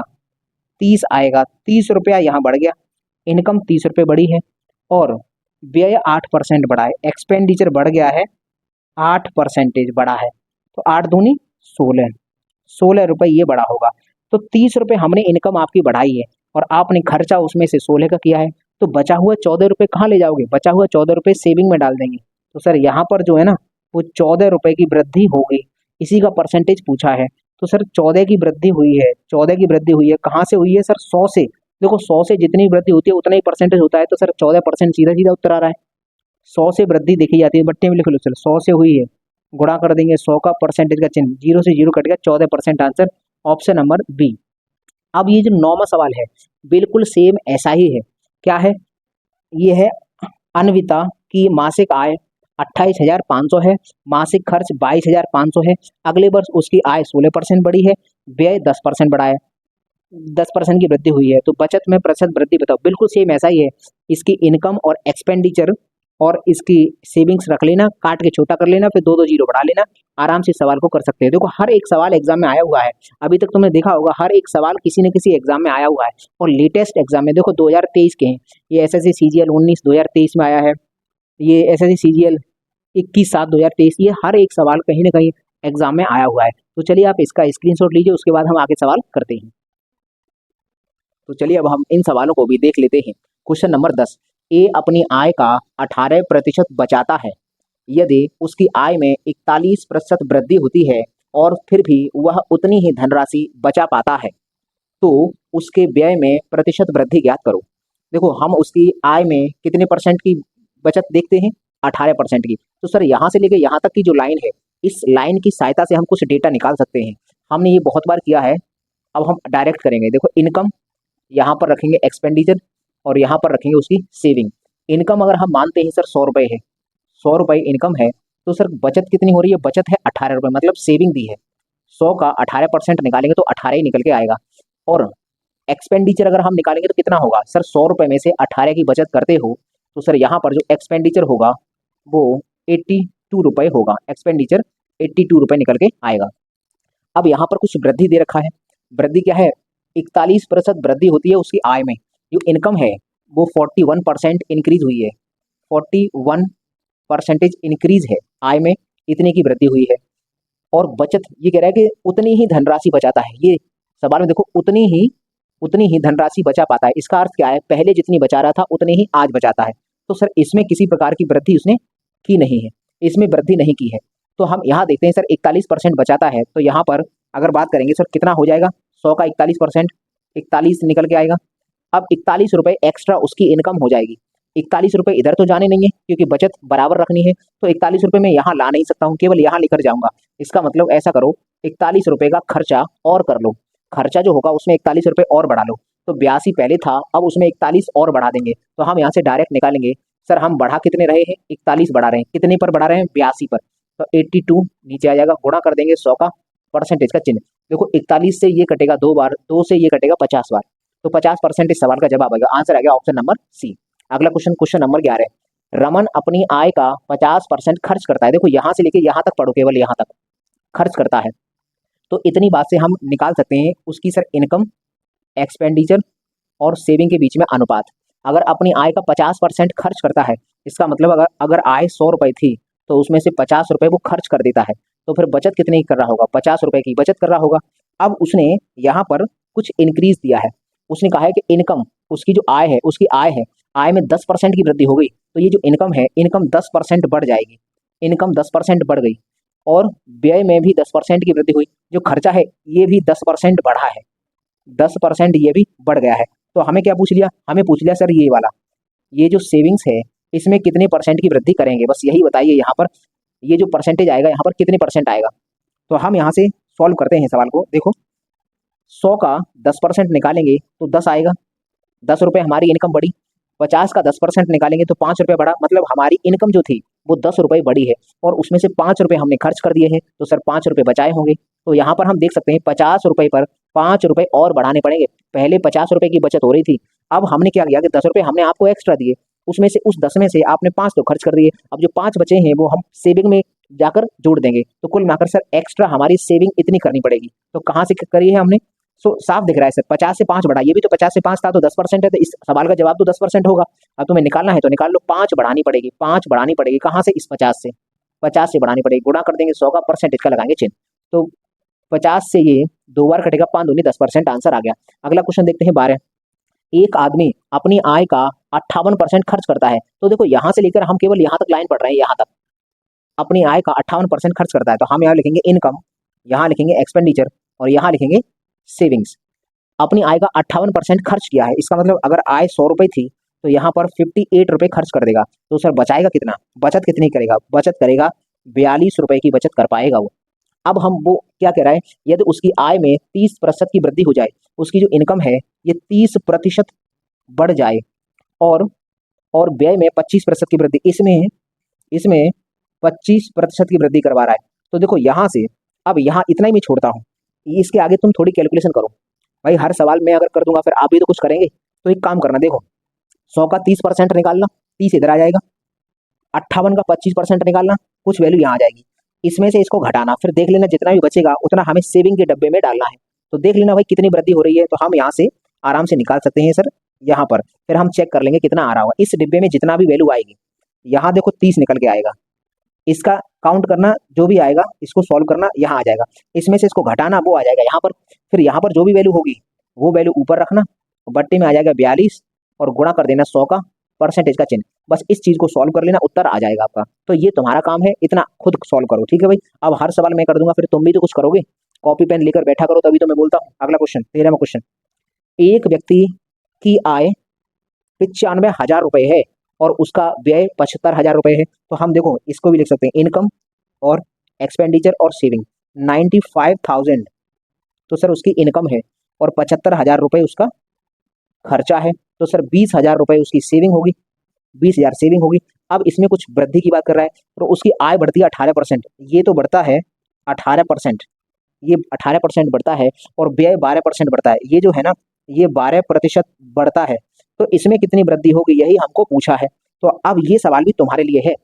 30 आएगा। 30 रुपया यहाँ बढ़ गया, इनकम 30 रुपये बढ़ी है, और व्यय 8% बढ़ा है, एक्सपेंडिचर बढ़ गया है 8% बढ़ा है। तो 8 दूनी 16, 16 रुपये ये बढ़ा होगा। तो 30 रुपये हमने इनकम आपकी बढ़ाई है, और आपने खर्चा उसमें से 16 का किया है, तो बचा हुआ 14 रुपये कहाँ ले जाओगे, बचा हुआ 14 रुपये सेविंग में डाल देंगे। तो सर यहाँ पर जो है ना, वो 14 रुपये की वृद्धि हो गई, इसी का परसेंटेज पूछा है। तो सर 14 की वृद्धि हुई है, 14 की वृद्धि हुई है, कहाँ से हुई है सर, 100 से। देखो 100 से जितनी वृद्धि होती है उतना ही परसेंटेज होता है, तो सर 14% सीधा सीधा उत्तर आ रहा है। 100 से वृद्धि देखी जाती है, बट्टे में लिख लो, चलो 100 से हुई है, गुणा कर देंगे 100 का, परसेंटेज का चिन्ह, जीरो से जीरो कट गया, 14%, आंसर ऑप्शन नंबर बी। अब ये जो 9वां सवाल है बिल्कुल सेम ऐसा ही है। क्या है, ये है अन्विता की मासिक आय 28,500 है, मासिक खर्च 22,500 है, अगले वर्ष उसकी आय 16% बढ़ी है, व्यय 10% बढ़ा है, 10% की वृद्धि हुई है, तो बचत में प्रतिशत वृद्धि बताओ। बिल्कुल सेम ऐसा ही है, इसकी इनकम और एक्सपेंडिचर और इसकी सेविंग्स रख लेना, काट के छोटा कर लेना, फिर 2 जीरो बढ़ा लेना, आराम से सवाल को कर सकते हैं। देखो हर एक सवाल एग्जाम में आया हुआ है, अभी तक तुमने देखा होगा हर एक सवाल किसी न किसी एग्जाम में आया हुआ है, और लेटेस्ट एग्जाम में देखो 2023 के हैं, ये एसएससी सीजीएल 19 2023 में आया है, ये एसएससी सीजीएल 21/7/2023, ये हर एक सवाल कहीं ना कहीं एग्जाम में आया हुआ है। तो चलिए आप इसका स्क्रीनशॉट लीजिए, उसके बाद हम आगे सवाल करते हैं। तो चलिए अब हम इन सवालों को भी देख लेते हैं। क्वेश्चन नंबर 10, ए अपनी आय का 18% बचाता है, यदि उसकी आय में 41% वृद्धि होती है और फिर भी वह उतनी ही धनराशि बचा पाता है, तो उसके व्यय में प्रतिशत वृद्धि ज्ञात करो। देखो हम उसकी आय में कितने परसेंट की बचत देखते हैं, 18% की। तो सर यहाँ से लेके यहाँ तक की जो लाइन है, इस लाइन की सहायता से हम कुछ डेटा निकाल सकते हैं, हमने ये बहुत बार किया है। अब हम डायरेक्ट करेंगे, देखो इनकम यहाँ पर रखेंगे, एक्सपेंडिचर और यहाँ पर रखेंगे उसकी सेविंग। इनकम अगर हम मानते हैं सर 100 रुपये है, 100 रुपये इनकम है, तो सर बचत कितनी हो रही है, बचत है 18 रुपये, मतलब सेविंग दी है। 100 का 18% निकालेंगे तो 18 ही निकल के आएगा। और एक्सपेंडिचर अगर हम निकालेंगे तो कितना होगा सर, 100 रुपये में से 18 की बचत करते हो, तो सर यहाँ पर जो एक्सपेंडिचर होगा वो 82 रुपये होगा, एक्सपेंडिचर 82 रुपये निकल के आएगा। अब यहाँ पर कुछ वृद्धि दे रखा है। वृद्धि क्या है? 41% वृद्धि होती है उसकी आय में। जो इनकम है वो 41% इंक्रीज हुई है, 41% इंक्रीज है आय में, इतने की वृद्धि हुई है। और बचत ये कह रहा है कि उतनी ही धनराशि बचाता है। ये सवाल में देखो, उतनी ही धनराशि बचा पाता है। इसका अर्थ क्या है? पहले जितनी बचा रहा था उतनी ही आज बचाता है। तो सर इसमें किसी प्रकार की वृद्धि उसने की नहीं है, इसमें वृद्धि नहीं की है। तो हम यहाँ देखते हैं सर 41% बचाता है, तो यहाँ पर अगर बात करेंगे सर कितना हो जाएगा? 100 का 41%, 41 निकल के आएगा। अब 41 रुपये एक्स्ट्रा उसकी इनकम हो जाएगी। 41 रुपये इधर तो जाने नहीं है क्योंकि बचत बराबर रखनी है, तो 41 रुपये मैं यहाँ ला नहीं सकता हूँ, केवल यहाँ लेकर जाऊंगा। इसका मतलब ऐसा करो, 41 रुपये का खर्चा और कर लो, खर्चा जो होगा उसमें 41 रुपये और बढ़ा लो। तो 82 पहले था, अब उसमें 41 और बढ़ा देंगे, तो हम यहाँ से डायरेक्ट निकालेंगे सर हम बढ़ा कितने रहे हैं? 41 बढ़ा रहे हैं। कितने पर बढ़ा रहे हैं? 82 पर। तो 82 नीचे आ जाएगा, गुणा कर देंगे 100 का परसेंटेज का चिन्ह। देखो 41 से ये कटेगा 2 बार, 2 से ये कटेगा 50 बार, तो 50% इस सवाल का जवाब आएगा। आंसर आ गया ऑप्शन नंबर सी। अगला क्वेश्चन, क्वेश्चन नंबर 11। रमन अपनी आय का 50% खर्च करता है। देखो यहाँ से लेके यहाँ तक पढ़ो, केवल यहाँ तक खर्च करता है। तो इतनी बात से हम निकाल सकते हैं उसकी सर इनकम, एक्सपेंडिचर और सेविंग के बीच में अनुपात। अगर अपनी आय का 50% खर्च करता है, इसका मतलब अगर आय 100 रुपये थी तो उसमें से 50 रुपये वो खर्च कर देता है, तो फिर बचत कितनी की कर रहा होगा? 50 रुपये की बचत कर रहा होगा। अब उसने यहाँ पर कुछ इंक्रीज दिया है, उसने कहा है कि इनकम, उसकी जो आय है, उसकी आय में 10% की वृद्धि हो गई, तो ये जो इनकम है, इनकम 10% बढ़ जाएगी। इनकम 10% बढ़ गई और व्यय में भी 10% की वृद्धि हुई। जो खर्चा है ये भी 10% बढ़ा है, 10% ये भी बढ़ गया है। तो हमें क्या पूछ लिया? हमें पूछ लिया सर ये वाला, ये जो सेविंग्स है इसमें कितने परसेंट की वृद्धि करेंगे, बस यही बताइए। यहाँ पर ये जो परसेंटेज आएगा यहाँ पर कितने परसेंट आएगा? तो हम यहाँ से सॉल्व करते हैं सवाल को। देखो 100 का 10% निकालेंगे तो 10 आएगा, 10 रुपये हमारी इनकम बढ़ी। 50 का 10% निकालेंगे तो 5 रुपये बढ़ा, मतलब हमारी इनकम जो थी वो 10 रुपये बढ़ी है और उसमें से 5 रुपये हमने खर्च कर दिए हैं, तो सर 5 रुपये बचाए होंगे। तो यहाँ पर हम देख सकते हैं 50 रुपये पर 5 रुपये और बढ़ाने पड़ेंगे। पहले 50 रुपये की बचत हो रही थी, अब हमने क्या किया कि 10 रुपये हमने आपको एक्स्ट्रा दिए, उसमें से उस 10 में से आपने 5 तो खर्च कर दिए, अब जो 5 बचे हैं वो हम सेविंग में जाकर जोड़ देंगे। तो कुल मिलाकर सर एक्स्ट्रा हमारी सेविंग इतनी करनी पड़ेगी। तो कहाँ से करी है हमने? साफ दिख रहा है सर, 50 से 5 बढ़ा, ये भी तो 50 से 5 था तो 10% है, तो इस सवाल का जवाब तो 10% होगा। अब तुम्हें निकालना है तो निकाल लो, 5 बढ़ानी पड़ेगी, 5 बढ़ानी पड़ेगी। कहाँ से? इस 50 से, 50 से बढ़ानी पड़ेगी, गुणा कर देंगे 100 का, परसेंटेज का लगाएंगे चिन्ह। तो 50 से ये 2 बार कटेगा, 5 दूनी 10%, आंसर आ गया। अगला क्वेश्चन देखते हैं 12। एक आदमी अपनी आय का 58% खर्च करता है। तो देखो यहाँ से लेकर हम केवल यहाँ तक लाइन पढ़ रहे हैं, यहाँ तक अपनी आय का 58% खर्च करता है, तो हम यहाँ लिखेंगे इनकम, यहाँ लिखेंगे एक्सपेंडिचर और यहाँ लिखेंगे सेविंग्स। अपनी आय का 58% खर्च किया है, इसका मतलब अगर आय 100 रुपये थी तो यहाँ पर 58 रुपये खर्च कर देगा, तो सर बचाएगा कितना? बचत कितनी करेगा? बचत करेगा 42 रुपये की बचत कर पाएगा वो। अब हम वो क्या कह रहा है, यदि उसकी आय में 30% की वृद्धि हो जाए, उसकी जो इनकम है ये 30% बढ़ जाए और व्यय में 25% की वृद्धि, इसमें 25% की वृद्धि करवा रहा है। तो देखो यहाँ से, अब यहाँ इतना ही मैं छोड़ता हूँ, इसके आगे तुम थोड़ी कैलकुलेशन करो भाई। हर सवाल में अगर कर दूंगा फिर आप भी तो कुछ करेंगे। तो एक काम करना, देखो 100 का 30% निकालना, 30 इधर आ जाएगा, 58 का 25% निकालना, कुछ वैल्यू यहाँ आ जाएगी, इसमें से इसको घटाना, फिर देख लेना जितना भी बचेगा उतना हमें सेविंग के डब्बे में डालना है। तो देख लेना भाई कितनी वृद्धि हो रही है, तो हम यहाँ से आराम से निकाल सकते हैं सर यहाँ पर। फिर हम चेक कर लेंगे कितना आ रहा होगा इस डिब्बे में, जितना भी वैल्यू आएगी। यहाँ देखो 30 निकल के आएगा, इसका काउंट करना, जो भी आएगा इसको सॉल्व करना, यहाँ आ जाएगा, इसमें से इसको घटाना, वो आ जाएगा यहाँ पर। फिर यहाँ पर जो भी वैल्यू होगी वो वैल्यू ऊपर रखना, बट्टे में आ जाएगा 42 और गुणा कर देना 100 का, परसेंटेज का चिन्ह। बस इस चीज को सॉल्व कर लेना, उत्तर आ जाएगा आपका। तो ये तुम्हारा काम है, इतना खुद सॉल्व करो, ठीक है भाई। अब हर सवाल मैं कर दूंगा, फिर तुम भी तो कुछ करोगे, कॉपी पेन लेकर बैठा करो, तभी तो मैं बोलता हूँ। अगला क्वेश्चन, 13वां क्वेश्चन। एक व्यक्ति की आय 95,000 रुपये है और उसका व्यय 75,000 रुपये है। तो हम देखो इसको भी लिख सकते हैं इनकम और एक्सपेंडिचर और सेविंग। 95,000 तो सर उसकी इनकम है और 75,000 रुपये उसका खर्चा है, तो सर 20,000 रुपये उसकी सेविंग होगी, 20,000 सेविंग होगी। अब इसमें कुछ वृद्धि की बात कर रहा है, तो उसकी आय बढ़ती है 18%, ये तो बढ़ता है 18%, ये 18% बढ़ता है और व्यय 12% बढ़ता है, ये जो है ना ये 12% बढ़ता है। तो इसमें कितनी वृद्धि होगी यही हमको पूछा है। तो अब ये सवाल भी तुम्हारे लिए है,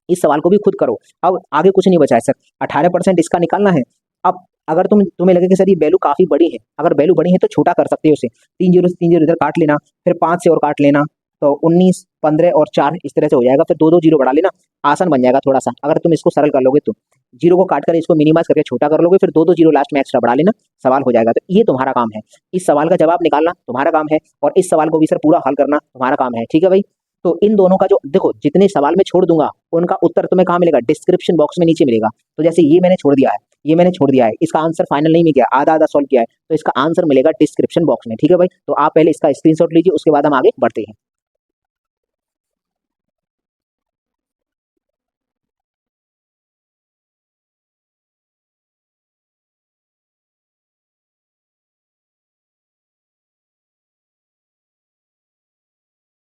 इस सवाल को भी खुद करो। अब आगे कुछ नहीं बचा है सर, 18% इसका निकालना है। अब अगर तुम्हें लगे कि सर ये वैल्यू काफी बड़ी है, अगर वैल्यू बड़ी है तो छोटा कर सकते हो उसे, 3 जीरो से 3 जीरो इधर काट लेना, फिर 5 से और काट लेना, तो 19, 15 और 4 इस तरह से हो जाएगा, फिर दो दो जीरो बढ़ा लेना, आसान बन जाएगा थोड़ा सा। अगर तुम इसको सरल कर लोगे तो जीरो को काट कर इसको मिनिमाइज करके छोटा कर लोगे, फिर दो दो जीरो लास्ट में एक्स्ट्रा बढ़ा लेना, सवाल हो जाएगा। तो ये तुम्हारा काम है, इस सवाल का जवाब निकालना तुम्हारा काम है, और इस सवाल को भी सर पूरा हल करना तुम्हारा काम है, ठीक है भाई। तो इन दोनों का जो देखो, जितने सवाल में छोड़ दूंगा उनका उत्तर तुम्हें कहाँ मिलेगा, डिस्क्रिप्शन बॉक्स में नीचे मिलेगा। तो जैसे ये मैंने छोड़ दिया है, ये मैंने छोड़ दिया है, इसका आंसर फाइनल नहीं में किया, आधा आधा सॉल्व किया है, तो इसका आंसर मिलेगा डिस्क्रिप्शन बॉक्स में, ठीक है भाई। तो आप पहले इसका स्क्रीनशॉट लीजिए, उसके बाद हम आगे बढ़ते हैं।